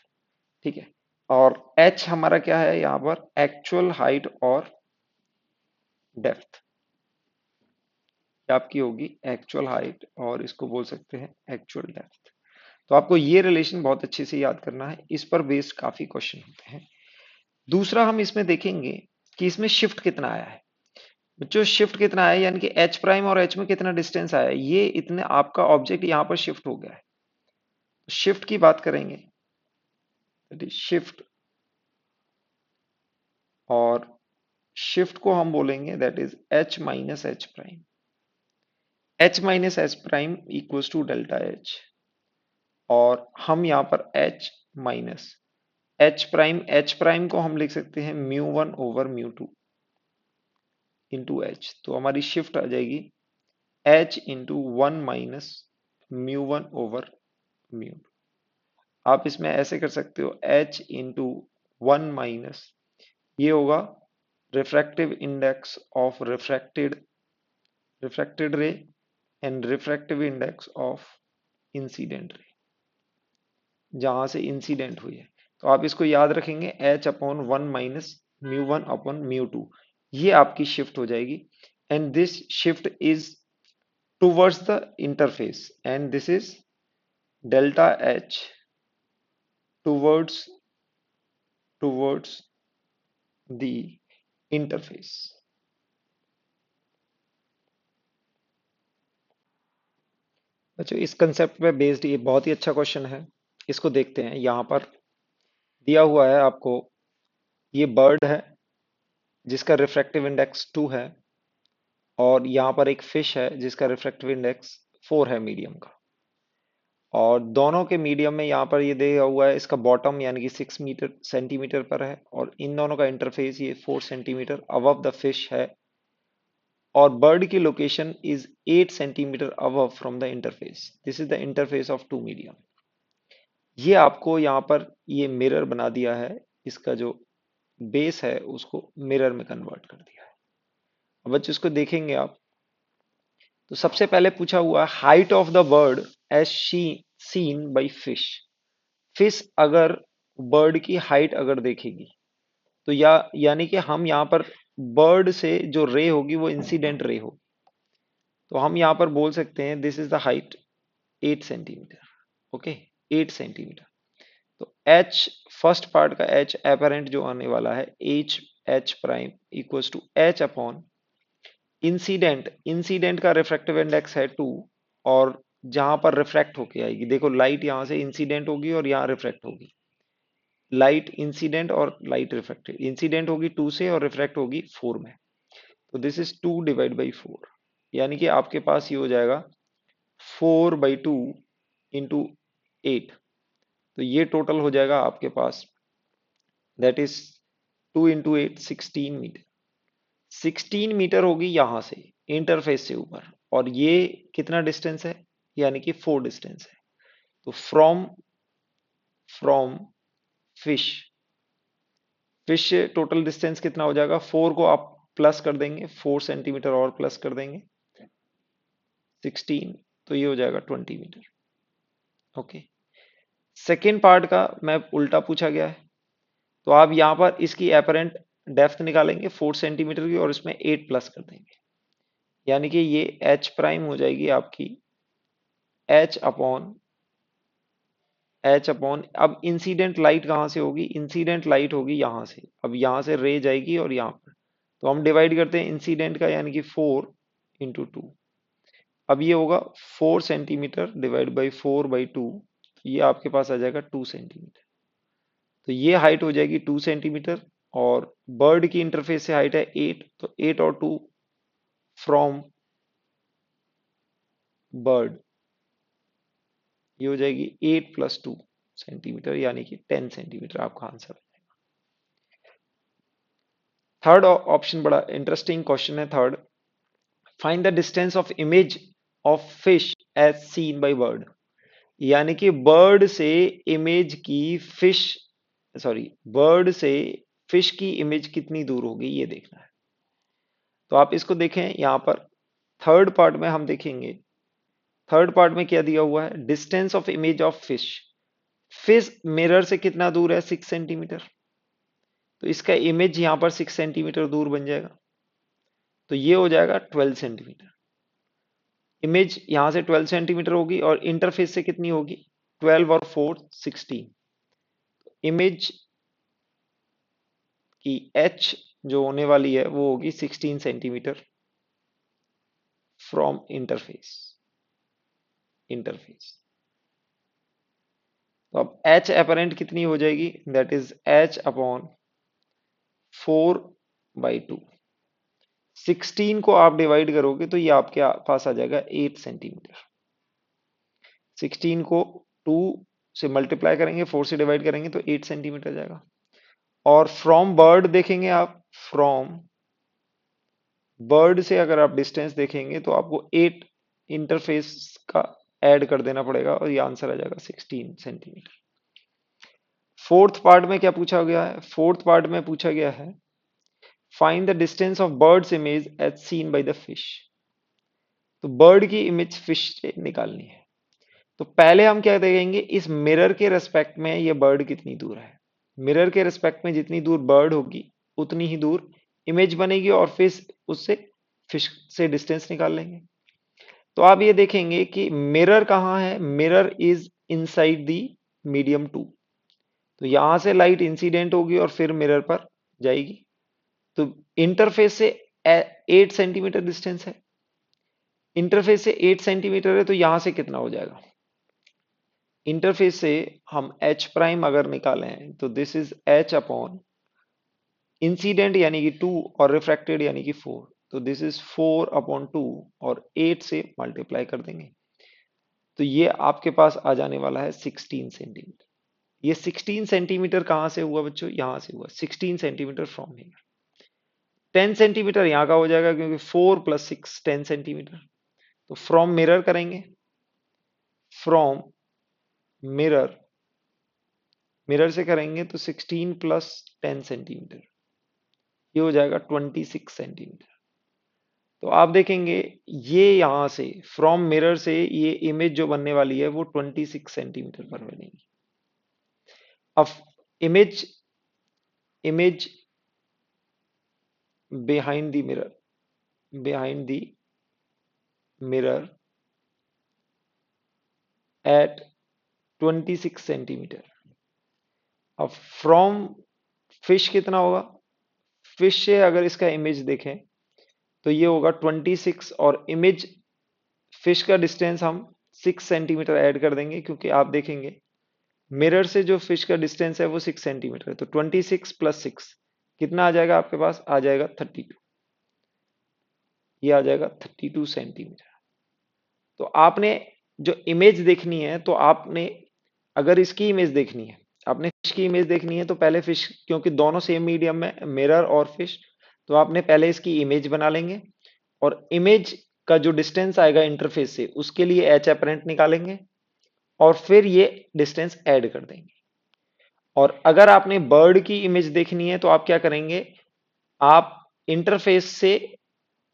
ठीक है। और एच हमारा क्या है यहाँ पर, एक्चुअल हाइट और डेप्थ आपकी होगी एक्चुअल हाइट और इसको बोल सकते हैं एक्चुअल डेप्थ। तो आपको ये रिलेशन बहुत अच्छे से याद करना है, इस पर बेस्ड काफी क्वेश्चन होते हैं। दूसरा हम इसमें देखेंगे कि इसमें शिफ्ट कितना आया है। बच्चों शिफ्ट कितना आया यानी कि एच प्राइम और एच में कितना डिस्टेंस आया है, ये इतने आपका ऑब्जेक्ट यहाँ पर शिफ्ट हो गया है। शिफ्ट की बात करेंगे, शिफ्ट, और शिफ्ट को हम बोलेंगे that is h minus h prime. H minus h prime equals to delta h और हम यहाँ पर एच प्राइम को हम लिख सकते हैं mu one over mu two into H. तो हमारी शिफ्ट आ जाएगी h इंटू 1 - μ1/μ। आप इसमें ऐसे कर सकते हो h इंटू 1 ये होगा रिफ्रैक्टिव इंडेक्स ऑफ रिफ्रैक्टेड रे and refractive index of incident ray, जहां से इंसिडेंट हुई है। तो आप इसको याद रखेंगे h/1 - μ1/μ2, ये आपकी शिफ्ट हो जाएगी। And this shift is towards the interface and this is delta h towards towards the interface. बच्चों इस कंसेप्ट पे बेस्ड ये बहुत ही अच्छा क्वेश्चन है। इसको देखते हैं। यहाँ पर दिया हुआ है आपको, ये बर्ड है जिसका रिफ्रैक्टिव इंडेक्स 2 है, और यहाँ पर एक फिश है जिसका रिफ्रैक्टिव इंडेक्स 4 है मीडियम का। और दोनों के मीडियम में यहाँ पर ये दिया हुआ है, इसका बॉटम यानी कि 6 सेंटीमीटर पर है, और इन दोनों का इंटरफेस ये 4 सेंटीमीटर अबव द फिश है, और बर्ड की location is 8 centimetre above from the interface. This is the interface of two medium. ये आपको यहाँ पर ये मिरर बना दिया है, इसका जो बेस है उसको मिरर में कन्वर्ट कर दिया है। अब बच्चों इसको देखेंगे आप, तो सबसे पहले पूछा हुआ height of the bird as seen by fish. Fish अगर बर्ड की हाइट अगर देखेगी, तो यानी कि हम यहाँ पर बर्ड से जो रे होगी वो इंसिडेंट रे होगी, तो हम यहाँ पर बोल सकते हैं this is the height 8 centimetre. Okay, 8 centimetre. तो h फर्स्ट पार्ट का h एपरेंट जो आने वाला है h prime equals to h upon incident का रिफ्रैक्टिव इंडेक्स है 2, और जहां पर रिफ्रैक्ट होके आएगी, देखो लाइट यहां से इंसिडेंट होगी और यहाँ रिफ्रैक्ट होगी। लाइट इंसिडेंट और लाइट रिफ्रैक्टेड, इंसिडेंट होगी 2 से और रिफ्रैक्ट होगी 4 में। तो दिस इज 2/4, यानी कि आपके पास ये हो जाएगा 4/2 इंटू 8। तो ये टोटल हो जाएगा आपके पास, that is 2 into 8 16 meter. 16 meter होगी यहां से इंटरफेस से ऊपर, और ये कितना डिस्टेंस है, यानी कि 4 डिस्टेंस है। तो फ्रॉम फ्रॉम फिश, फिश से टोटल डिस्टेंस कितना हो जाएगा, 4 को आप प्लस कर देंगे, 4 सेंटीमीटर और प्लस कर देंगे 16, तो ये हो जाएगा 20 मीटर। ओके, सेकेंड पार्ट का मैप उल्टा पूछा गया है, तो आप यहां पर इसकी एपरेंट डेप्थ निकालेंगे 4 सेंटीमीटर की, और इसमें 8 प्लस कर देंगे, यानी कि ये h प्राइम हो जाएगी आपकी h अपॉन अब इंसिडेंट लाइट कहां से होगी, इंसिडेंट लाइट होगी यहां से। अब यहां से रे जाएगी और यहां पर, तो हम डिवाइड करते हैं इंसिडेंट का, यानी कि 4 इंटू 2। अब ये होगा 4 सेंटीमीटर डिवाइड बाई 4/2, ये आपके पास आ जाएगा 2 सेंटीमीटर। तो ये हाइट हो जाएगी 2 सेंटीमीटर, और बर्ड की इंटरफेस से हाइट है 8, तो 8 और 2 फ्रॉम बर्ड, ये हो जाएगी 8 + 2 सेंटीमीटर, यानी कि 10 सेंटीमीटर आपका आंसर। थर्ड ऑप्शन बड़ा इंटरेस्टिंग क्वेश्चन है। Third, find the distance of image of fish as seen by bird, यानी कि बर्ड से इमेज की फिश, सॉरी, बर्ड से फिश की इमेज कितनी दूर होगी ये देखना है। तो आप इसको देखें, यहां पर थर्ड पार्ट में हम देखेंगे, थर्ड पार्ट में क्या दिया हुआ है, distance of image of fish. Fish mirror से कितना दूर है, 6 सेंटीमीटर, तो इसका इमेज यहां पर 6 सेंटीमीटर दूर बन जाएगा, तो ये हो जाएगा 12 सेंटीमीटर। इमेज यहां से 12 सेंटीमीटर होगी, और इंटरफेस से कितनी होगी, 12 और 4 16। इमेज की एच जो होने वाली है वो होगी 16 सेंटीमीटर फ्रॉम इंटरफेस। तो अब एच अपेरेंट कितनी हो जाएगी, दैट इज एच अपॉन 4/2। 16 को आप डिवाइड करोगे तो ये आपके पास आ जाएगा 8 सेंटीमीटर। 16 को 2 से मल्टीप्लाई करेंगे, 4 से डिवाइड करेंगे तो 8 सेंटीमीटर जाएगा। और फ्रॉम बर्ड देखेंगे आप, फ्रॉम बर्ड से अगर आप डिस्टेंस देखेंगे तो आपको 8 इंटरफेस का ऐड कर देना पड़ेगा और ये आंसर आ जाएगा 16 सेंटीमीटर। फोर्थ पार्ट में क्या पूछा गया है? फोर्थ पार्ट में पूछा गया है find the distance of bird's image as seen by the fish. तो बर्ड की इमेज फिश से निकालनी है। तो पहले हम क्या देखेंगे, इस मिरर के रेस्पेक्ट में ये बर्ड कितनी दूर है। मिरर के रेस्पेक्ट में जितनी दूर बर्ड होगी उतनी ही दूर इमेज बनेगी और फिर उससे फिश से डिस्टेंस निकाल लेंगे। तो आप ये देखेंगे कि मिरर कहाँ है, mirror is inside the medium 2। तो यहां से लाइट इंसिडेंट होगी और फिर मिरर पर जाएगी। तो इंटरफेस से 8 सेंटीमीटर डिस्टेंस है, इंटरफेस से 8 सेंटीमीटर है, तो यहां से कितना हो जाएगा? इंटरफेस से हम एच प्राइम अगर निकालें तो this is H upon incident यानी कि 2 और रिफ्रैक्टेड यानी कि 4। तो दिस इज 4 अपॉन 2 और 8 से मल्टीप्लाई कर देंगे तो ये आपके पास आ जाने वाला है 16 सेंटीमीटर। ये 16 सेंटीमीटर कहां से हुआ बच्चों? यहां से हुआ 16 सेंटीमीटर फ्रॉम हियर। 10 सेंटीमीटर यहां का हो जाएगा क्योंकि 4 प्लस 6 10 सेंटीमीटर। तो फ्रॉम मिरर करेंगे, फ्रॉम मिरर, मिरर से करेंगे तो 16 प्लस 10 सेंटीमीटर, ये हो जाएगा 26 सेंटीमीटर। तो आप देखेंगे ये यहां से फ्रॉम मिरर से ये इमेज जो बनने वाली है वो 26 सेंटीमीटर पर बनेगी। अब image, image behind the mirror, behind the mirror at 26 centimetre. अब फ्रॉम फिश कितना होगा? फिश से अगर इसका इमेज देखें तो ये होगा 26 और इमेज फिश का डिस्टेंस हम 6 सेंटीमीटर ऐड कर देंगे क्योंकि आप देखेंगे मिरर से जो फिश का डिस्टेंस है वो 6 सेंटीमीटर है। तो 26 प्लस 6 कितना आ जाएगा आपके पास? आ जाएगा 32। ये आ जाएगा 32 सेंटीमीटर। तो आपने जो इमेज देखनी है तो आपने अगर इसकी इमेज देखनी है, आपने फिश की इमेज देखनी है तो पहले फिश, क्योंकि दोनों सेम मीडियम में मिरर और फिश, तो आपने पहले इसकी इमेज बना लेंगे और इमेज का जो डिस्टेंस आएगा इंटरफेस से उसके लिए एच अपरेंट निकालेंगे और फिर ये डिस्टेंस ऐड कर देंगे। और अगर आपने बर्ड की इमेज देखनी है तो आप क्या करेंगे, आप इंटरफेस से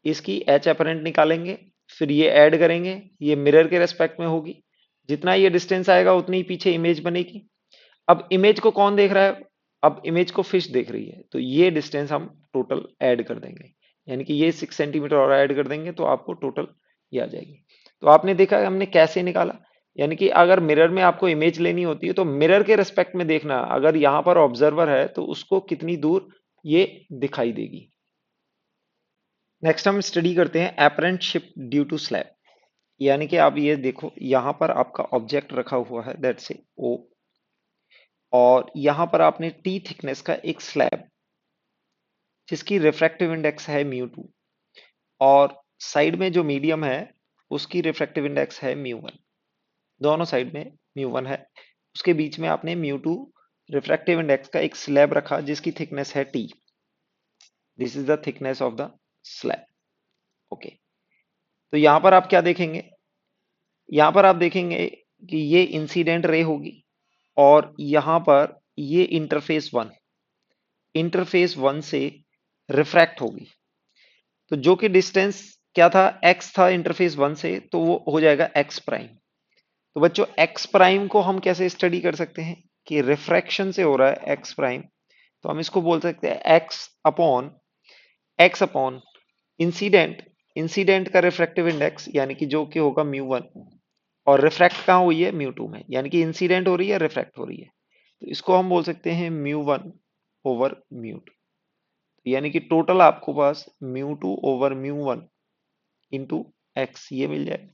इसकी एच अपरेंट निकालेंगे, फिर ये ऐड करेंगे, ये मिरर के रेस्पेक्ट में होगी, जितना ये डिस्टेंस आएगा उतनी ही पीछे इमेज बनेगी। अब इमेज को कौन देख रहा है? अब इमेज को फिश देख रही है, तो ये डिस्टेंस हम टोटल ऐड कर देंगे, यानी कि ये 6 सेंटीमीटर और ऐड कर देंगे तो आपको टोटल ये आ जाएगी। तो आपने देखा हमने कैसे निकाला, यानी कि अगर मिरर में आपको इमेज लेनी होती है तो मिरर के रेस्पेक्ट में देखना, अगर यहां पर ऑब्जर्वर है तो उसको कितनी दूर ये दिखाई देगी। नेक्स्ट हम स्टडी करते हैं apparent shift due to slab. यानी कि आप ये देखो यहां पर आपका ऑब्जेक्ट रखा हुआ है दैट से ओ, और यहां पर आपने टी थिकनेस का एक स्लैब जिसकी रिफ्रैक्टिव इंडेक्स है म्यू 2 और साइड में जो मीडियम है उसकी रिफ्रैक्टिव इंडेक्स है म्यू 1। दोनों साइड में म्यू 1 है, उसके बीच में आपने म्यू 2 रिफ्रैक्टिव इंडेक्स का एक स्लैब रखा जिसकी थिकनेस है T. This is the thickness of the slab. Okay, तो यहां पर आप क्या देखेंगे, यहां पर आप देखेंगे कि ये इंसिडेंट रे होगी और यहां पर ये इंटरफेस 1, इंटरफेस 1 से रिफ्रैक्ट होगी। तो जो कि डिस्टेंस क्या था, एक्स था इंटरफेस 1 से, तो वो हो जाएगा एक्स प्राइम। तो बच्चों एक्स प्राइम को हम कैसे स्टडी कर सकते हैं कि रिफ्रैक्शन से हो रहा है एक्स प्राइम, तो हम इसको बोल सकते हैं एक्स अपॉन इंसिडेंट, इंसिडेंट का रिफ्रैक्टिव इंडेक्स यानी कि जो कि होगा म्यू 1 और रिफ्रैक्ट कहाँ हुई है म्यू 2 में, यानी कि इंसिडेंट हो रही है रिफ्रैक्ट हो रही है, तो इसको हम बोल सकते हैं म्यू 1 ओवर म्यू 2। यानी कि टोटल आपको पास mu 2 over mu 1 into X ये मिल जाए।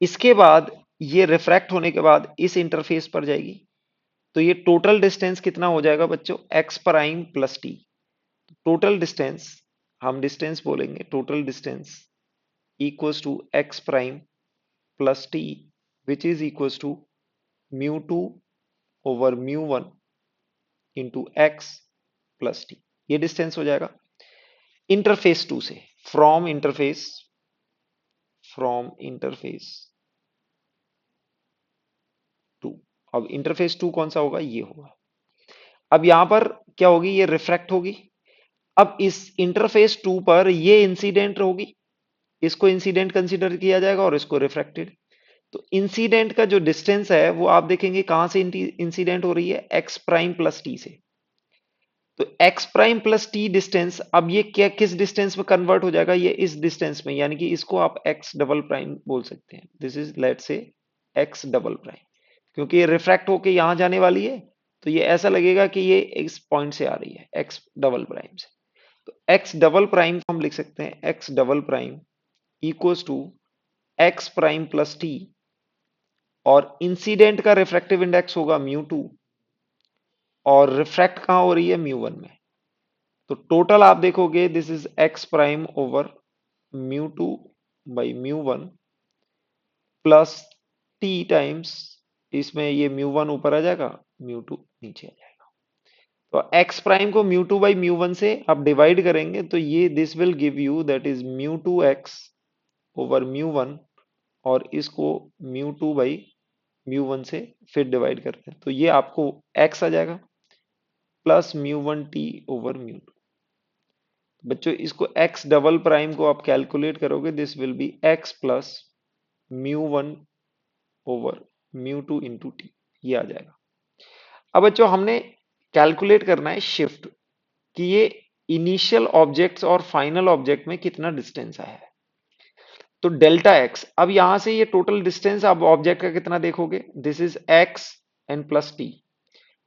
इसके बाद ये रिफ्रैक्ट होने के बाद इस इंटरफेस पर जाएगी, तो ये टोटल डिस्टेंस कितना हो जाएगा बच्चों, x prime plus t. Total distance, हम डिस्टेंस बोलेंगे total distance equals to x prime plus t which is equals to mu 2 over mu 1 into x plus t. ये डिस्टेंस हो जाएगा इंटरफेस 2 से, from interface from interface two. अब इंटरफेस टू कौन सा होगा, ये होगा। अब यहां पर क्या होगी, ये रिफ्रैक्ट होगी। अब इस इंटरफेस टू पर ये इंसिडेंट होगी, इसको इंसिडेंट कंसीडर किया जाएगा और इसको रिफ्रैक्टेड। तो इंसिडेंट का जो डिस्टेंस है वो आप देखेंगे कहां से इंसिडेंट हो रही है, एक्स प्राइम प्लस टी से। तो x prime plus T distance, अब ये क्या किस डिस्टेंस में कन्वर्ट हो जाएगा, ये इस डिस्टेंस में, यानी कि इसको आप एक्स डबल प्राइम बोल सकते हैं। दिस इज लेट से एक्स डबल प्राइम, क्योंकि ये रिफ्रैक्ट होके यहां जाने वाली है, तो ये ऐसा लगेगा कि ये इस पॉइंट से आ रही है, एक्स डबल प्राइम से। तो एक्स डबल प्राइम को हम लिख सकते हैं x double prime equals to x prime plus t, और इंसिडेंट का रिफ्रैक्टिव इंडेक्स होगा म्यू टू, और रिफ्रैक्ट कहां हो रही है, म्यू वन में। तो टोटल आप देखोगे this is ex prime over mu two by mu one plus T times, इसमें ये म्यू वन ऊपर आ जाएगा, म्यू टू नीचे आ जाएगा। तो एक्स प्राइम को mu two by mu one से आप डिवाइड करेंगे तो ये this will give you that is mu to x over mu one, और इसको mu two by mu one से फिर डिवाइड करते हैं तो ये आपको एक्स आ जाएगा plus mu one T over mu to. बच्चों इसको एक्स डबल प्राइम को आप कैलकुलेट करोगे, this will B x plus mu one over mu two into T, ये आ जाएगा। अब बच्चों हमने कैलकुलेट करना है शिफ्ट, कि ये इनिशियल ऑब्जेक्ट्स और फाइनल ऑब्जेक्ट में कितना डिस्टेंस आया है। तो डेल्टा एक्स, अब यहां से ये टोटल डिस्टेंस अब ऑब्जेक्ट का कितना देखोगे, this is x and plus T.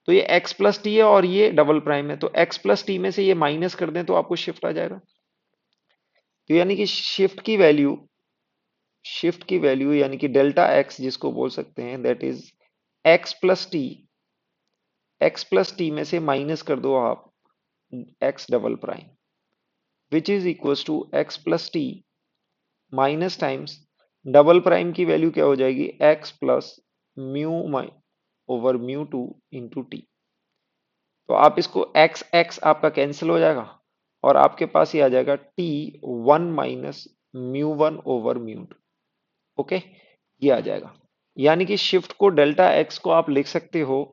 तो ये एक्स प्लस टी है और ये डबल प्राइम है, तो एक्स प्लस टी में से ये माइनस कर दें तो आपको शिफ्ट आ जाएगा। तो यानी कि शिफ्ट की वैल्यू यानी कि डेल्टा एक्स जिसको बोल सकते हैं that is x plus t, x plus t में से माइनस कर दो आप x double prime, which is equals to x plus t minus times double prime की वैल्यू क्या हो जाएगी, x plus mu over mu two into t. तो आप इसको एक्स एक्स आपका कैंसिल हो जाएगा और आपके पास ये आ जाएगा T one minus mu one over mu to. Okay, ये आ जाएगा। यानी कि शिफ्ट को डेल्टा एक्स को आप लिख सकते हो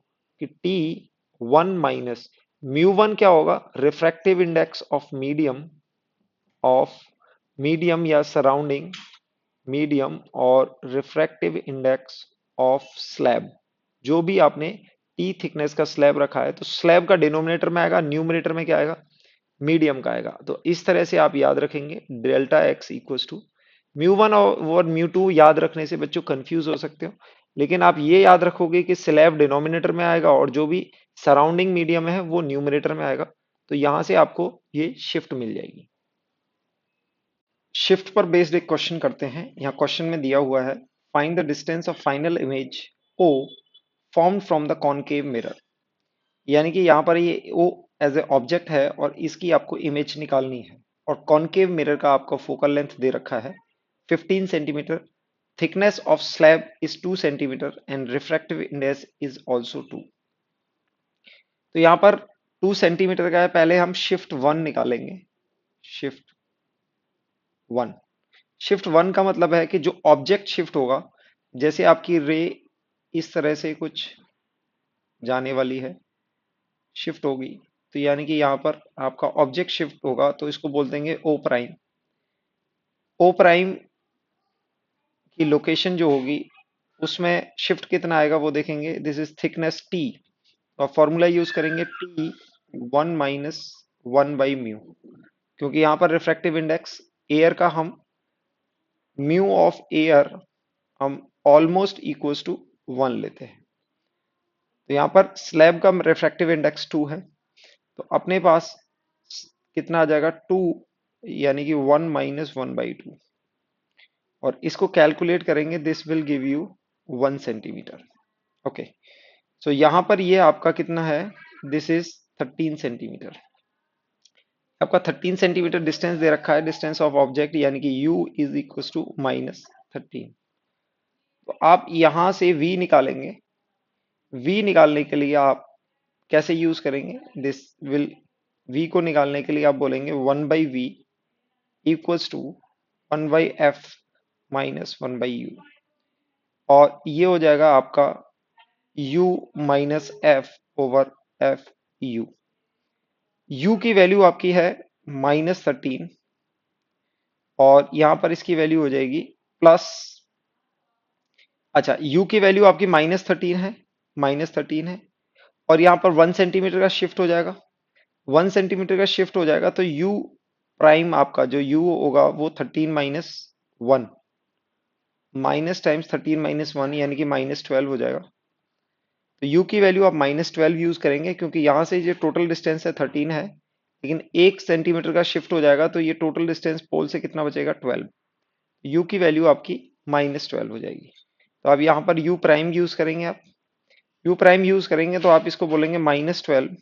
कि T one minus mu one क्या होगा, रिफ्रैक्टिव इंडेक्स ऑफ मीडियम या सराउंडिंग मीडियम, और रिफ्रैक्टिव इंडेक्स ऑफ स्लैब, जो भी आपने टी थिकनेस का स्लैब रखा है तो स्लैब का डिनोमिनेटर में आएगा, न्यूमरेटर में क्या आएगा, मीडियम का आएगा। तो इस तरह से आप याद रखेंगे delta x equals to mu one और म्यू टू। याद रखने से बच्चों कंफ्यूज हो सकते हो, लेकिन आप ये याद रखोगे कि स्लैब डिनोमिनेटर में आएगा और जो भी सराउंडिंग मीडियम है वो न्यूमरेटर में आएगा। तो यहां से आपको ये शिफ्ट मिल जाएगी। शिफ्ट पर बेस्ड एक क्वेश्चन करते हैं। यहाँ क्वेश्चन में दिया हुआ है find the distance of final image o formed from the concave mirror. यानी कि यहाँ पर ये ओ एज ए ऑब्जेक्ट है और इसकी आपको इमेज निकालनी है, और कॉनकेव मिरर का आपको फोकल लेंथ दे रखा है 15 centimetre, thickness of slab is 2 centimetre and refractive index is also 2। तो यहाँ पर 2 सेंटीमीटर का है, पहले हम शिफ्ट वन निकालेंगे। शिफ्ट वन, शिफ्ट वन का मतलब है कि जो ऑब्जेक्ट शिफ्ट होगा, जैसे आपकी रे इस तरह से कुछ जाने वाली है, शिफ्ट होगी, तो यानी कि यहाँ पर आपका ऑब्जेक्ट शिफ्ट होगा तो इसको बोल देंगे ओ प्राइम। ओ प्राइम की लोकेशन जो होगी उसमें शिफ्ट कितना आएगा वो देखेंगे, दिस इज थिकनेस टी, और फॉर्मूला यूज करेंगे T one minus one by mu, क्योंकि यहाँ पर रिफ्रैक्टिव इंडेक्स एयर का हम म्यू ऑफ एयर हम ऑलमोस्ट इक्वल्स टू वन लेते हैं। तो यहाँ पर स्लैब का रिफ्रैक्टिव इंडेक्स 2 है, तो अपने पास कितना आ जाएगा 2, यानी कि 1 माइनस वन बाई टू, और इसको कैलकुलेट करेंगे this will give you 1 centimeter. Okay, so यहाँ पर ये आपका कितना है, दिस इज 13 सेंटीमीटर। आपका 13 सेंटीमीटर डिस्टेंस दे रखा है, डिस्टेंस ऑफ ऑब्जेक्ट, यानी कि u is equal to minus 13। तो आप यहां से v निकालेंगे। v निकालने के लिए आप कैसे यूज करेंगे, दिस विल, v को निकालने के लिए आप बोलेंगे 1 by v equals to 1 by f minus 1/u, और ये हो जाएगा आपका u minus f over f u. u की वैल्यू आपकी है -13, और यहां पर इसकी वैल्यू हो जाएगी प्लस, अच्छा u की वैल्यू आपकी -13 है, और यहां पर 1 सेंटीमीटर का शिफ्ट हो जाएगा, 1 सेंटीमीटर का शिफ्ट हो जाएगा, तो u प्राइम आपका जो u होगा वो 13 - 1, माइनस टाइम्स 13 - 1 यानी कि -12 हो जाएगा। तो u की वैल्यू आप -12 यूज करेंगे, क्योंकि यहां से जो टोटल डिस्टेंस है 13 है, लेकिन 1 सेंटीमीटर का शिफ्ट हो जाएगा, तो ये टोटल डिस्टेंस पोल से कितना बचेगा, 12। u की वैल्यू आपकी -12 हो जाएगी। तो अब यहाँ पर u प्राइम यूज करेंगे, आप u प्राइम यूज करेंगे तो आप इसको बोलेंगे -12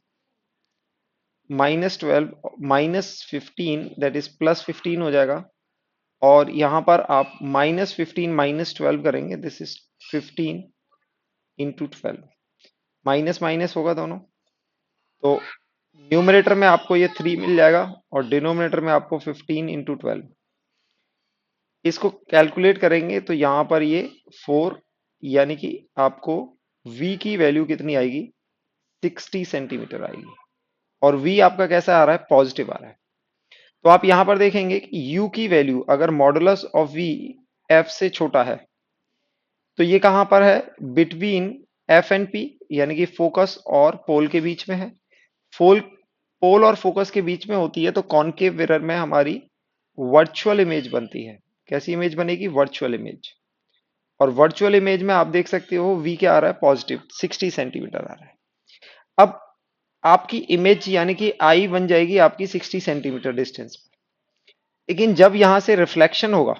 -15 दैट इज +15 हो जाएगा, और यहां पर आप -15 -12 करेंगे, this is 15 into 12, minus minus होगा दोनों, तो न्यूमरेटर में आपको ये 3 मिल जाएगा, और डिनोमिनेटर में आपको 15 इंटू 12। इसको कैलकुलेट करेंगे तो यहां पर ये 4, यानी कि आपको v की वैल्यू कितनी आएगी, 60 सेंटीमीटर आएगी, और v आपका कैसा आ रहा है, पॉजिटिव आ रहा है। तो आप यहां पर देखेंगे कि u की वैल्यू अगर मॉडुलस ऑफ v f से छोटा है, तो ये कहां पर है, बिटवीन f एंड p, यानी कि फोकस और पोल के बीच में है। पोल पोल और फोकस के बीच में होती है तो कॉनकेव मिरर में हमारी वर्चुअल इमेज बनती है। कैसी इमेज बनेगी, वर्चुअल इमेज, और वर्चुअल इमेज में आप देख सकते हो v क्या आ रहा है, पॉजिटिव 60 सेंटीमीटर आ रहा है। अब आपकी इमेज यानी कि आई बन जाएगी आपकी 60 सेंटीमीटर डिस्टेंस पर, लेकिन जब यहां से रिफ्लेक्शन होगा,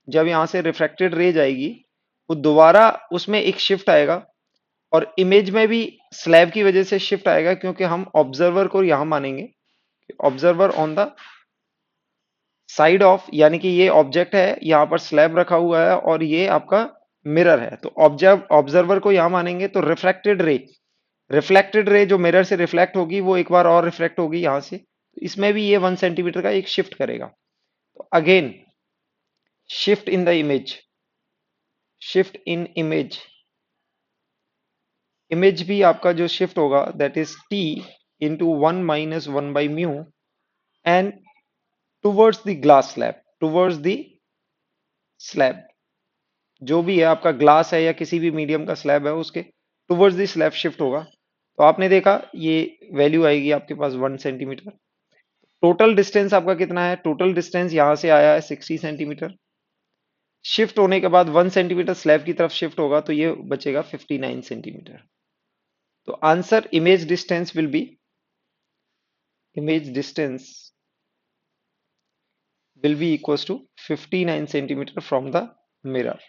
जब यहां से रिफ्रैक्टेड रे जाएगी, वो दोबारा उसमें एक शिफ्ट आएगा, और इमेज में भी स्लैब की वजह से शिफ्ट आएगा, क्योंकि हम ऑब्जर्वर को यहां मानेंगे, observer on the side of, यानी कि ये ऑब्जेक्ट है, यहाँ पर स्लैब रखा हुआ है, और ये आपका मिरर है, तो ऑब्जर्वर को यहां मानेंगे, तो रिफ्लेक्टेड रे जो मिरर से रिफ्लेक्ट होगी वो एक बार और रिफ्लेक्ट होगी यहां से, तो इसमें भी ये 1 सेंटीमीटर का एक शिफ्ट करेगा। तो again shift in the image, shift in image, image भी आपका जो शिफ्ट होगा that is t into 1 - 1/μ, and towards the glass slab, towards the slab, जो भी है आपका ग्लास है या किसी भी मीडियम का स्लैब है उसके टूवर्ड्स द स्लैब शिफ्ट होगा। तो आपने देखा ये वैल्यू आएगी आपके पास 1 सेंटीमीटर। टोटल डिस्टेंस आपका कितना है, टोटल डिस्टेंस यहां से आया है 60 सेंटीमीटर, शिफ्ट होने के बाद 1 सेंटीमीटर स्लैब की तरफ शिफ्ट होगा, तो ये बचेगा 59 सेंटीमीटर। तो answer image distance will be, image distance will be equals to 59 centimeter from the mirror.